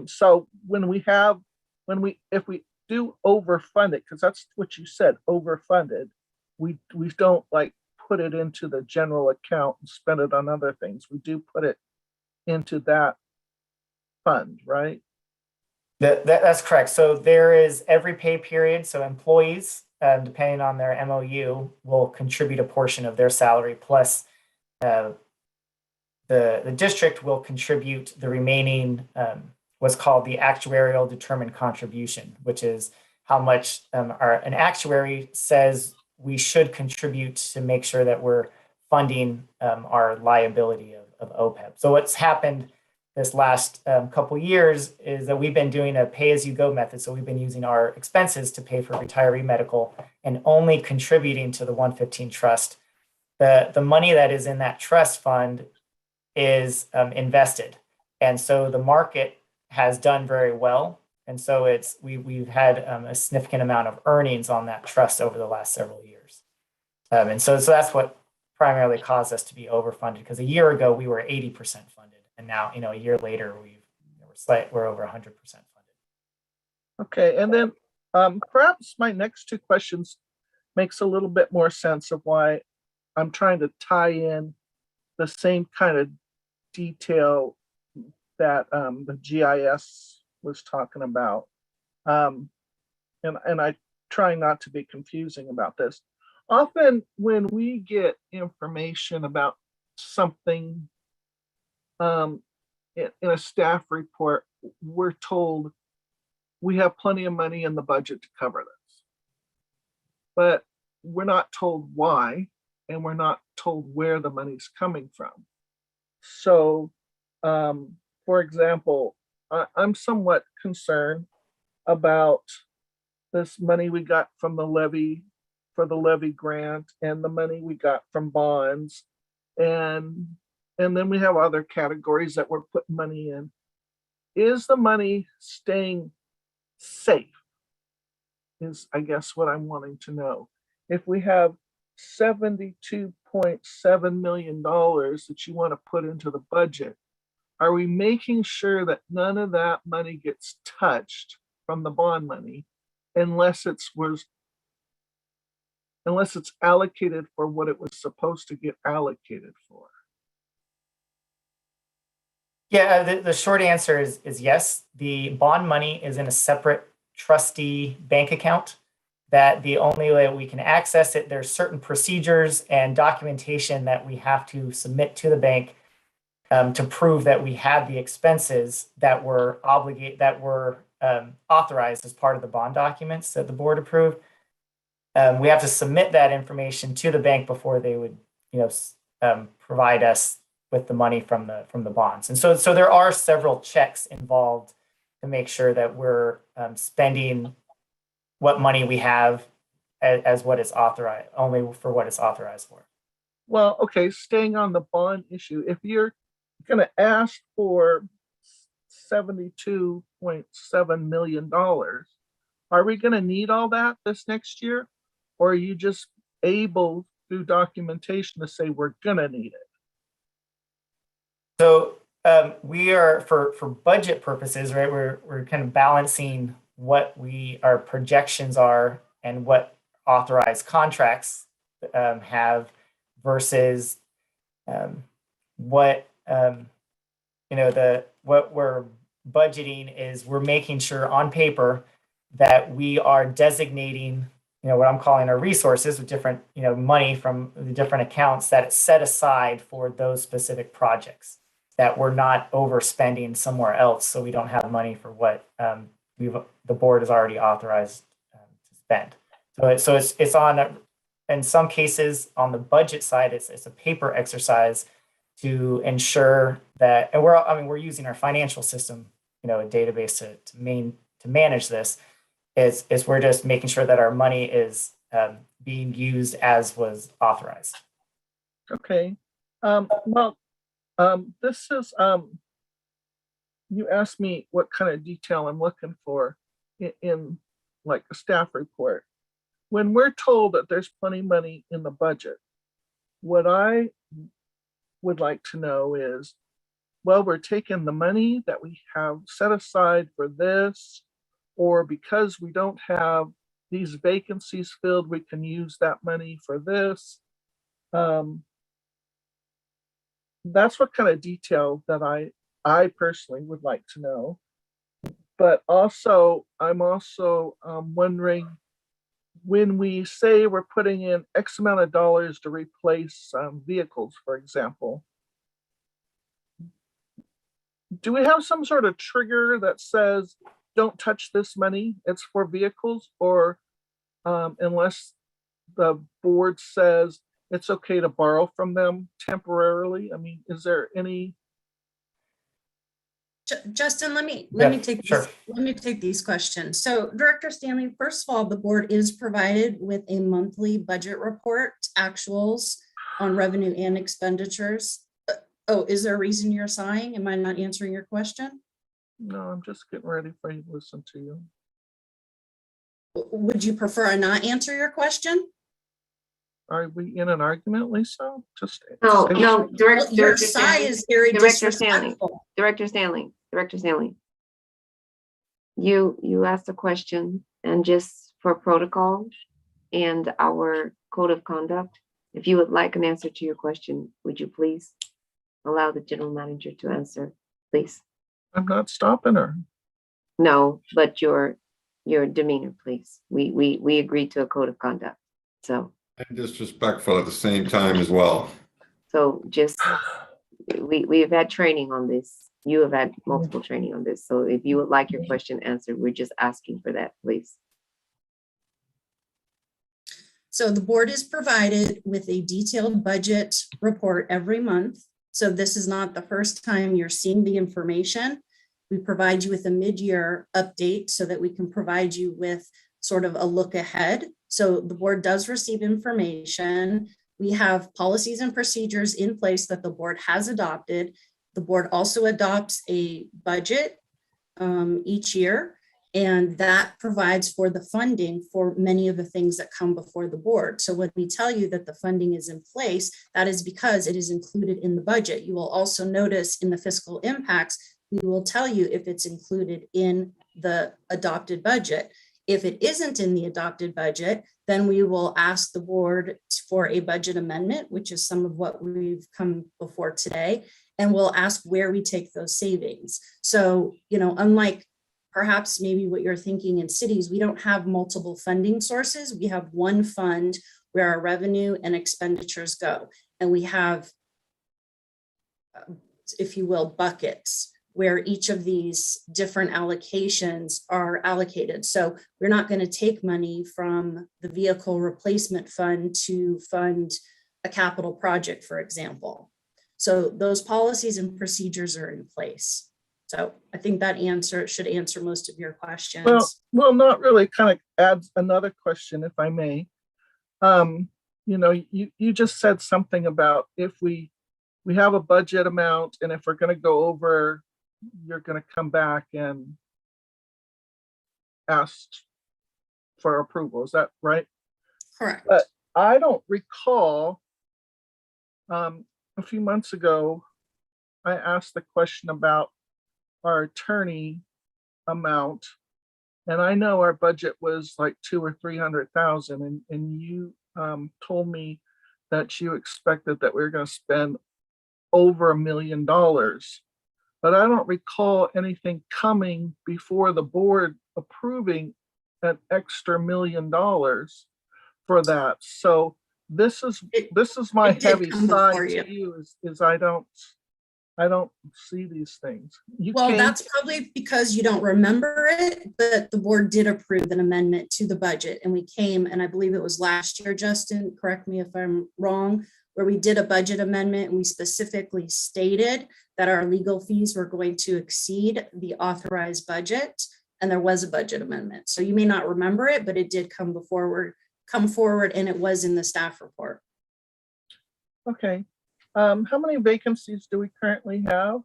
So if we do overfund it, because that's what you said, overfunded, we don't like put it into the general account and spend it on other things. We do put it into that fund, right? That's correct. So there is every pay period. So employees, depending on their MOU, will contribute a portion of their salary, plus the district will contribute the remaining, what's called the actuarial determined contribution, which is how much an actuary says we should contribute to make sure that we're funding our liability of OPEB. So what's happened this last couple years is that we've been doing a pay-as-you-go method. So we've been using our expenses to pay for retiree medical and only contributing to the 115 trust. The money that is in that trust fund is invested. And so the market has done very well. And so we've had a significant amount of earnings on that trust over the last several years. And so that's what primarily caused us to be overfunded, because a year ago we were 80% funded. And now, a year later, we're over 100% funded. Okay, and then perhaps my next two questions makes a little bit more sense of why I'm trying to tie in the same kind of detail that the GIS was talking about. And I try not to be confusing about this. Often when we get information about something in a staff report, we're told we have plenty of money in the budget to cover this. But we're not told why, and we're not told where the money's coming from. So, for example, I'm somewhat concerned about this money we got from the levy, for the levy grant, and the money we got from bonds. And then we have other categories that we're putting money in. Is the money staying safe? Is, I guess, what I'm wanting to know. If we have $72.7 million that you want to put into the budget, are we making sure that none of that money gets touched from the bond money unless it's allocated for what it was supposed to get allocated for? Yeah, the short answer is yes. The bond money is in a separate trustee bank account that the only way we can access it, there's certain procedures and documentation that we have to submit to the bank to prove that we had the expenses that were authorized as part of the bond documents that the board approved. We have to submit that information to the bank before they would, provide us with the money from the bonds. And so there are several checks involved to make sure that we're spending what money we have as what is authorized, only for what it's authorized for. Well, okay, staying on the bond issue, if you're going to ask for $72.7 million, are we going to need all that this next year? Or are you just able through documentation to say we're going to need it? So we are, for budget purposes, right, we're kind of balancing what our projections are and what authorized contracts have versus what we're budgeting is we're making sure on paper that we are designating what I'm calling our resources with different money from the different accounts that it's set aside for those specific projects, that we're not overspending somewhere else so we don't have money for what the board has already authorized to spend. So it's on, in some cases on the budget side, it's a paper exercise to ensure that, and we're using our financial system, a database to manage this. Is we're just making sure that our money is being used as was authorized. Okay. This is, you asked me what kind of detail I'm looking for in like a staff report. When we're told that there's plenty of money in the budget, what I would like to know is, well, we're taking the money that we have set aside for this, or because we don't have these vacancies filled, we can use that money for this. That's what kind of detail that I personally would like to know. But also, I'm also wondering, when we say we're putting in X amount of dollars to replace vehicles, for example, do we have some sort of trigger that says, don't touch this money, it's for vehicles? Or unless the board says it's okay to borrow from them temporarily? I mean, is there any? Justin, let me take sure. let me take these questions. So Director Stanley, first of all, the board is provided with a monthly budget report, actuals on revenue and expenditures. Oh, is there a reason you're sighing? Am I not answering your question? No, I'm just getting ready for you to listen to you. Would you prefer I not answer your question? Are we in an argument, Lisa? Just No, say- no, Well, Director your sigh Stanley, is very Director Stanley. disrespectful. Director Stanley, Director Stanley. You asked a question, and just for protocol and our code of conduct, if you would like an answer to your question, would you please allow the general manager to answer, please? I'm not stopping her. No, but your demeanor, please. We agreed to a code of conduct. So And disrespectful at the same time as well. just, we've had training on this. You have had multiple training on this. So if you would like your question answered, we're just asking for that, please. So the board is provided with a detailed budget report every month. So this is not the first time you're seeing the information. We provide you with a mid-year update so that we can provide you with sort of a look ahead. So the board does receive information. We have policies and procedures in place that the board has adopted. The board also adopts a budget each year, and that provides for the funding for many of the things that come before the board. So when we tell you that the funding is in place, that is because it is included in the budget. You will also notice in the fiscal impacts, we will tell you if it's included in the adopted budget. If it isn't in the adopted budget, then we will ask the board for a budget amendment, which is some of what we've come before today, and we'll ask where we take those savings. So, unlike perhaps maybe what you're thinking in cities, we don't have multiple funding sources. We have one fund where our revenue and expenditures go. And we have, if you will, buckets where each of these different allocations are allocated. So we're not going to take money from the vehicle replacement fund to fund a capital project, for example. So those policies and procedures are in place. So I think that should answer most of your questions. Well, not really. Kind of adds another question, if I may. You just said something about if we have a budget amount, and if we're going to go over, you're going to come back and ask for approval. Is that right? Correct. But I don't recall, a few months ago, I asked the question about our attorney amount, and I know our budget was like 200,000 or 300,000, and you told me that you expected that we were going to spend over $1 million. But I don't recall anything coming before the board approving an extra $1 million for that. So this is my it did heavy come side before to you is I don't see these things. That's probably because you don't remember it, but the board did approve an amendment to the budget, and we came, and I believe it was last year, Justin, correct me if I'm wrong, where we did a budget amendment and we specifically stated that our legal fees were going to exceed the authorized budget, and there was a budget amendment. So you may not remember it, but it did come forward, and it was in the staff report. Okay. How many vacancies do we currently have?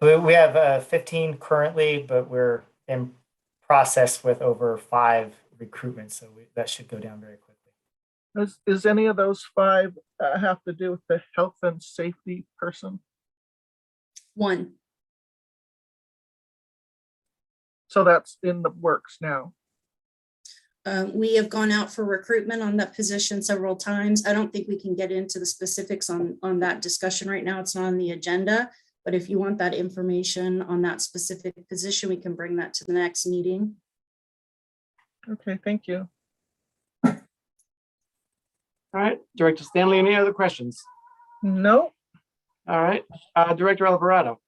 We have 15 currently, but we're in process with over 5 recruitments, so that should go down very quickly. Is any of those five have to do with the health and safety person? One. So that's in the works now. We have gone out for recruitment on that position several times. I don't think we can get into the specifics on that discussion right now. It's not on the agenda. But if you want that information on that specific position, we can bring that to the next meeting. Okay, thank you. All right, Director Stanley, any other questions? No, All right, Director Alvarado.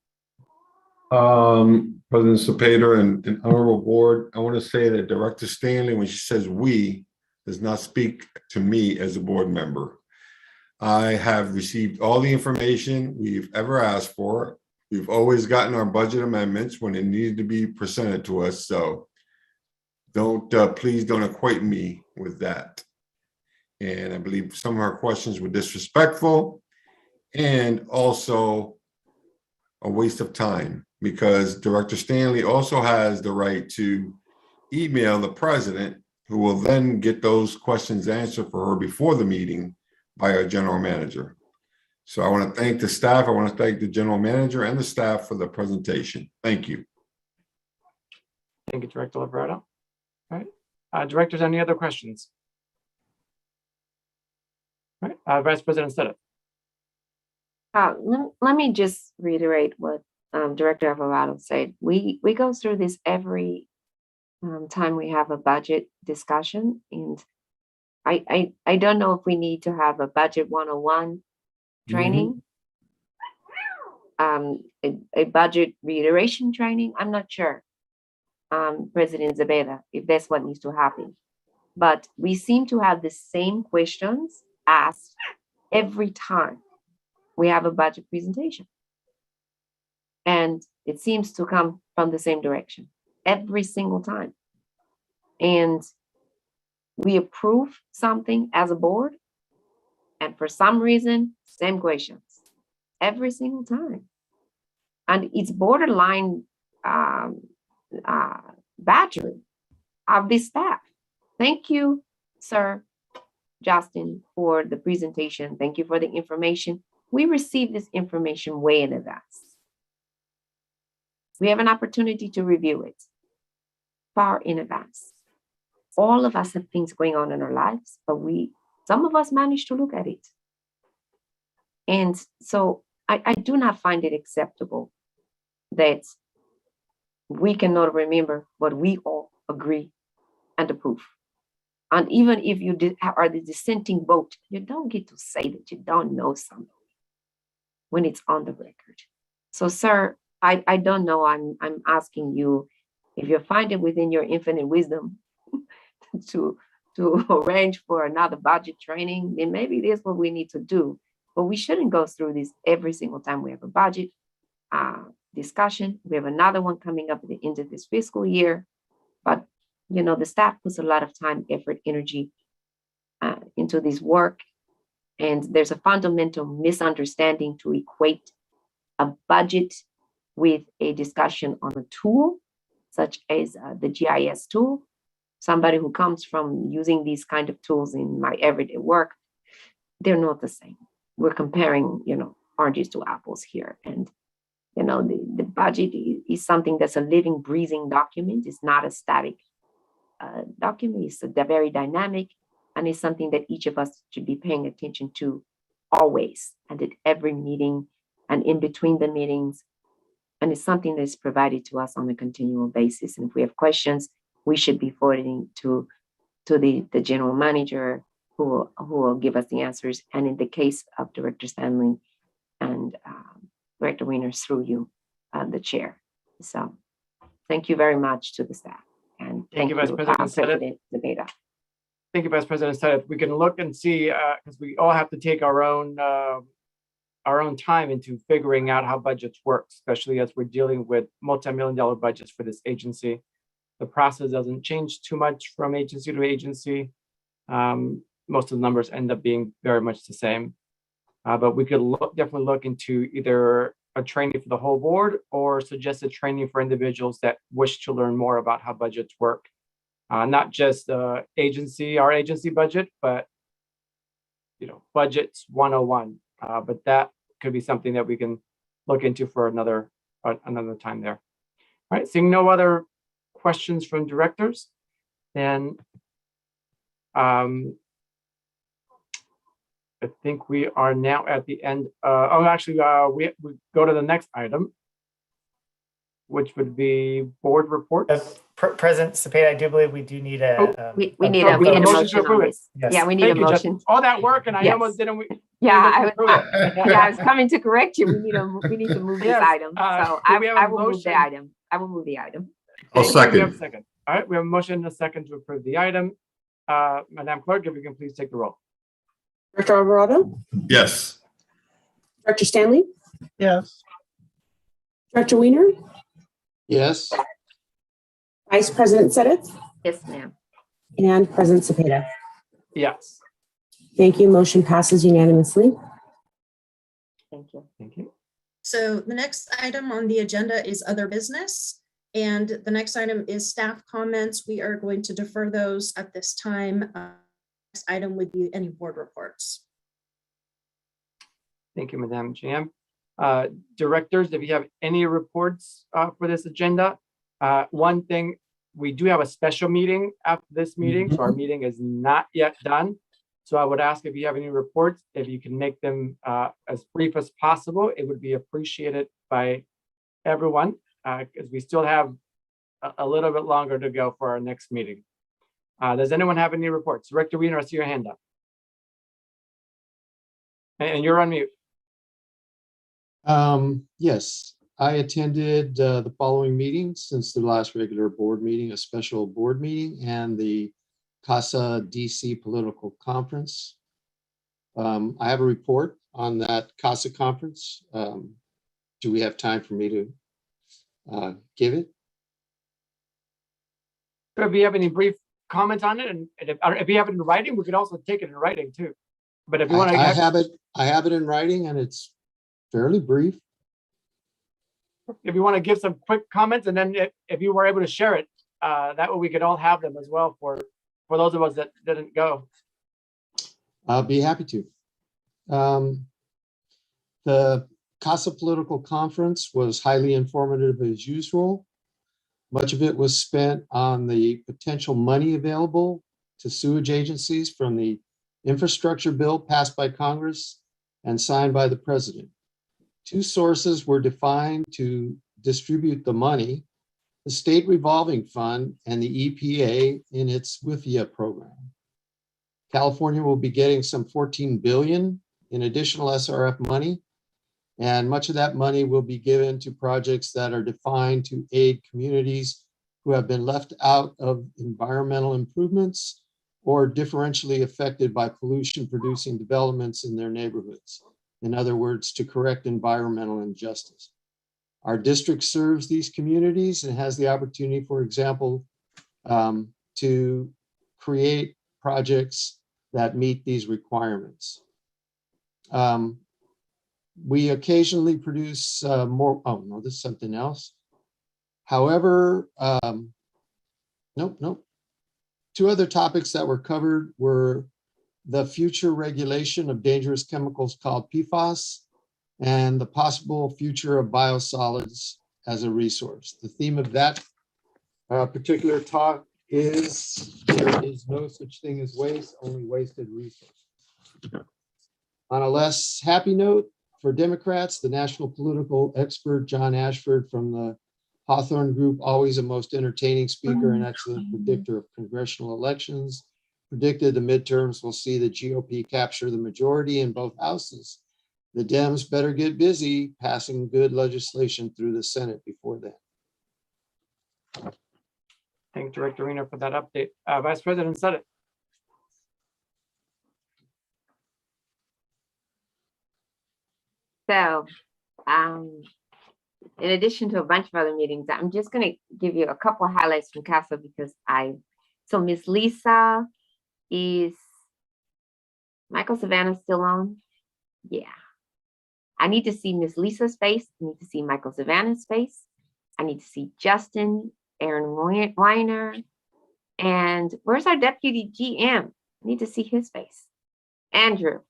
President Cepeda and honorable board, I want to say that Director Stanley, when she says "we," does not speak to me as a board member. I have received all the information we've ever asked for. We've always gotten our budget amendments when it needed to be presented to us. So please don't equate me with that. And I believe some of her questions were disrespectful and also a waste of time, because Director Stanley also has the right to email the president, who will then get those questions answered for her before the meeting by our general manager. So I want to thank the staff. I want to thank the general manager and the staff for the presentation. Thank you. Thank you, Director Alvarado. All right, directors, any other questions? All right, Vice President Setta. Let me just reiterate what Director Alvarado said. We go through this every time we have a budget discussion, and I don't know if we need to have a budget 101 training, a budget reiteration training. I'm not sure, President Zepeda, if that's what needs to happen. But we seem to have the same questions asked every time we have a budget presentation. And it seems to come from the same direction every single time. And we approve something as a board, and for some reason, same questions every single time. And it's borderline badgering of the staff. Thank you, sir, Justin, for the presentation. Thank you for the information. We received this information way in advance. We have an opportunity to review it far in advance. All of us have things going on in our lives, but some of us managed to look at it. And so I do not find it acceptable that we cannot remember what we all agree and approve. And even if you are the dissenting vote, you don't get to say that you don't know something when it's on the record. So, sir, I don't know. I'm asking you, if you find it within your infinite wisdom to arrange for another budget training, then maybe that's what we need to do. But we shouldn't go through this every single time we have a budget discussion. We have another one coming up at the end of this fiscal year. But, you know, the staff puts a lot of time, effort, energy into this work. And there's a fundamental misunderstanding to equate a budget with a discussion on a tool, such as the GIS tool. Somebody who comes from using these kind of tools in my everyday work, they're not the same. We're comparing, you know, oranges to apples here. And, you know, the budget is something that's a living, breathing document. It's not a static document. It's very dynamic, and it's something that each of us should be paying attention to always, and at every meeting and in between the meetings. And it's something that is provided to us on a continual basis. And if we have questions, we should be forwarding to the general manager, who will give us the answers. And in the case of Director Stanley and Director Weiner, through you, the chair. So thank you very much to the staff. And thank you, Vice President Zepeda. Thank you, Vice President Setta. We can look and see, because we all have to take our own time into figuring out how budgets work, especially as we're dealing with multi-million-dollar budgets for this agency. The process doesn't change too much from agency to agency. Most of the numbers end up being very much the same. But we could definitely look into either a training for the whole board or suggested training for individuals that wish to learn more about how budgets work. Not just our agency budget, but budgets 101. But that could be something that we can look into for another time there. All right, seeing no other questions from directors, then I think we are now at the end. We go to the next item, which would be board reports. President Cepeda, I do believe we do need a. We need a motion on this. Yes. Yeah, we need a Thank you, motion. Justin. All that work and I Yes. almost didn't. Yeah, I I was coming to correct you. We need to move this Yes, item. So do we have a I will move the motion? item. I will move the item. I'll We have a second. second. All right, we have a motion and a second to approve the item. Madam Clerk, if you can please take the roll. Director Alvarado, Yes. Director Stanley, Yes. Director Weiner, Yes, Vice President Sedith, Yes, ma'am. and President Cepeda. Yes, Thank you. Motion passes unanimously. Thank you. thank you. So the next item on the agenda is other business. And the next item is staff comments. We are going to defer those at this time. Next item would be any board reports. Thank you, Madam GM. Directors, if you have any reports for this agenda, one thing, we do have a special meeting after this meeting, so our meeting is not yet done. So I would ask if you have any reports, if you can make them as brief as possible, it would be appreciated by everyone, because we still have a little bit longer to go for our next meeting. Does anyone have any reports? Director Wiener, I see your hand up. And you're on mute. yes, I attended the following meetings since the last regular board meeting, a special board meeting, and the CASA DC political conference. I have a report on that CASA conference. Do we have time for me to give it? If you have any brief comments on it, and if you have it in writing, we could also take it in writing too. But if you want to, I have it in writing, and it's fairly brief. if you want to give some quick comments, and then if you were able to share it, that way we could all have them as well for those of us that didn't go. I'll be happy to. The CASA political conference was highly informative as usual. Much of it was spent on the potential money available to sewage agencies from the infrastructure bill passed by Congress and signed by the president. Two sources were defined to distribute the money: the state revolving fund and the EPA in its WIFIA program. California will be getting some $14 billion in additional SRF money, and much of that money will be given to projects that are defined to aid communities who have been left out of environmental improvements or differentially affected by pollution-producing developments in their neighborhoods. In other words, to correct environmental injustice. Our district serves these communities and has the opportunity, for example, to create projects that meet these requirements. We occasionally produce more, oh no, this is something else. However, nope. Two other topics that were covered were the future regulation of dangerous chemicals called PFAS and the possible future of biosolids as a resource. The theme of that particular talk is there is no such thing as waste, only wasted resources. On a less happy note, for Democrats, the national political expert John Ashford from the Hawthorne Group, always a most entertaining speaker and excellent predictor of congressional elections, predicted the midterms will see the GOP capture the majority in both houses. The Dems better get busy passing good legislation through the Senate before then. Thanks, Director Reno, for that update. Vice President Suddeth. So, in addition to a bunch of other meetings, I'm just going to give you a couple of highlights from CASA because so Miss Lisa, is Michael Savannah still on? Yeah. I need to see Miss Lisa's face. I need to see Michael Savannah's face. I need to see Justin, Aaron Weiner, and where's our deputy GM? I need to see his face. Andrew,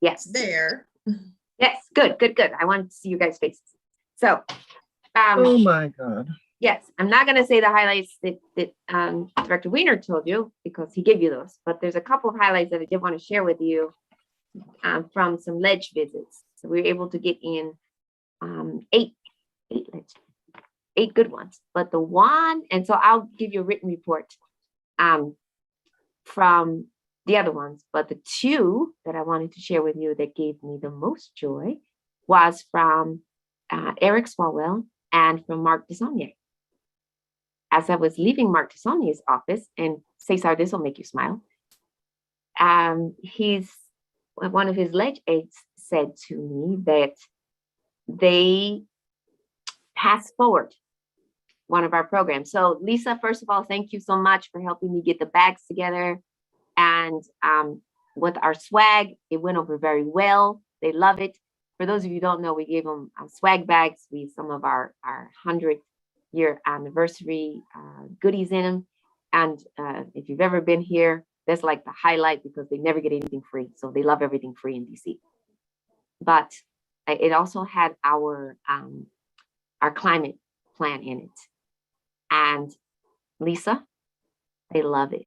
Yes. there. Yes, good. I wanted to see you guys' faces. So, Oh my God. yes, I'm not going to say the highlights that Director Weiner told you because he gave you those, but there's a couple of highlights that I did want to share with you from some ledge visits. So we were able to get in eight good ones, but the one, and so I'll give you a written report from the other ones, but the two that I wanted to share with you that gave me the most joy was from Eric Swalwell and from Mark Desaulniers. As I was leaving Mark Desaulniers' office, and Cesar, this will make you smile, one of his ledge aides said to me that they passed forward one of our programs. So Lisa, first of all, thank you so much for helping me get the bags together. And with our swag, it went over very well. They love it. For those of you who don't know, we gave them swag bags with some of our 100-year anniversary goodies in them. And if you've ever been here, that's like the highlight because they never get anything free. So they love everything free in DC. But it also had our climate plan in it. And Lisa, they love it.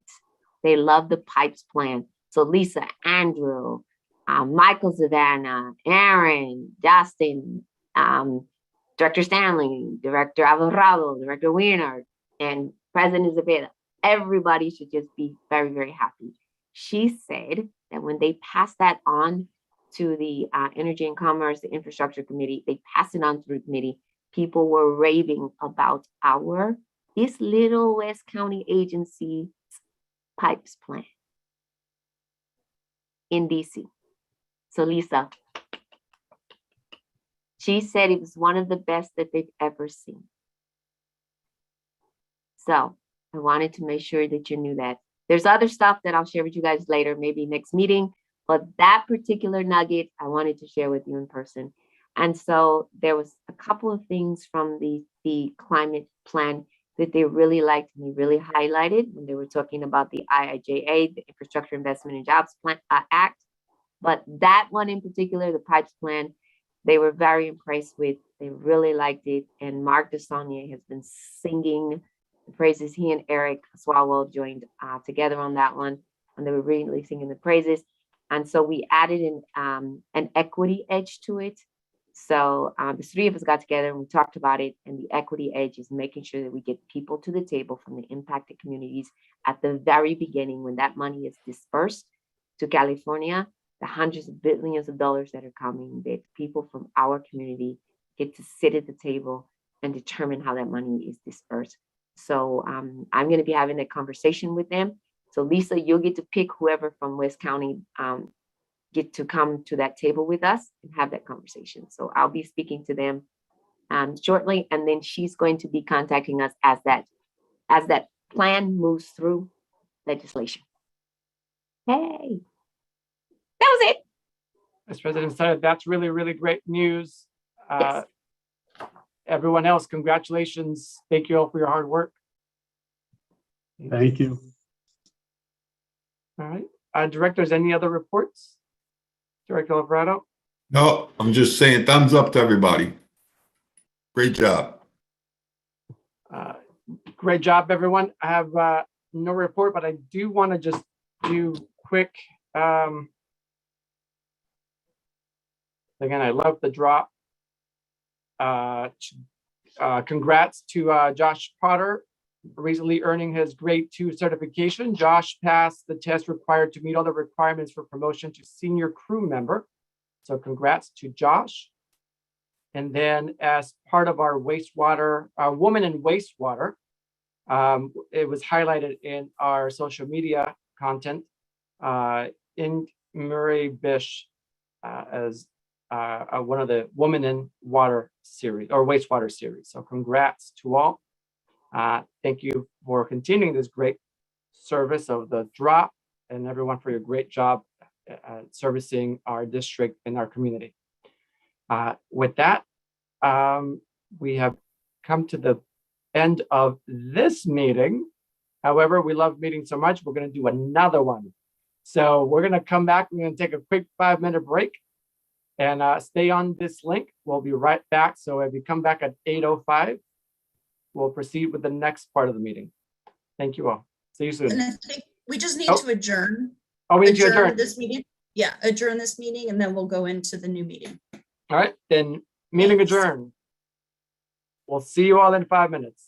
They love the pipes plan. So Lisa, Andrew, Michael, Savannah, Aaron, Justin, Director Stanley, Director Alvarado, Director Weiner, and President Zepeda, everybody should just be very, very happy. She said that when they passed that on to the Energy and Commerce, the Infrastructure Committee, they passed it on through the committee. People were raving about this little West County agency pipes plan in DC. So Lisa, she said it was one of the best that they've ever seen. So I wanted to make sure that you knew that. There's other stuff that I'll share with you guys later, maybe next meeting, but that particular nugget I wanted to share with you in person. And so there was a couple of things from the climate plan that they really liked and they really highlighted when they were talking about the IIJA, the Infrastructure Investment and Jobs Plan Act. But that one in particular, the pipes plan, they were very impressed with. They really liked it. And Mark Desaulniers has been singing the praises. He and Eric Swalwell joined together on that one, and they were really singing the praises. And so we added an equity edge to it. So the three of us got together and we talked about it. And the equity edge is making sure that we get people to the table from the impacted communities at the very beginning when that money is dispersed to California, the hundreds of billions of dollars that are coming, that people from our community get to sit at the table and determine how that money is dispersed. So I'm going to be having that conversation with them. So Lisa, you'll get to pick whoever from West County get to come to that table with us and have that conversation. So I'll be speaking to them shortly, and then she's going to be contacting us as that plan moves through legislation. Hey, that was it. As President said, that's really, really great news. Yes. Everyone else, congratulations. Thank you all for your hard work. Thank you. All right. Directors, any other reports? Director Alvarado? No, I'm just saying thumbs up to everybody. Great job. Great job, everyone. I have no report, but I do want to just do quick. Again, I love the drop. Congrats to Josh Potter, recently earning his grade 2 certification. Josh passed the test required to meet all the requirements for promotion to senior crew member. So congrats to Josh. And then as part of our wastewater, woman in wastewater, it was highlighted in our social media content in Murray Bish as one of the Woman in Water series or wastewater series. So congrats to all. Thank you for continuing this great service of the drop, and everyone for your great job servicing our district and our community. With that, we have come to the end of this meeting. However, we love meeting so much, we're going to do another one. So we're gonna come back. We're gonna take a quick 5-minute break and stay on this link. We'll be right back. So if you come back at 8:05, we'll proceed with the next part of the meeting. Thank you all. See you soon. And I think we just need Oh. to adjourn. Oh, we need to adjourn. This meeting. Yeah, adjourn this meeting and then we'll go into the new meeting. All right, then meeting Thanks. adjourned. We'll see you all in 5 minutes.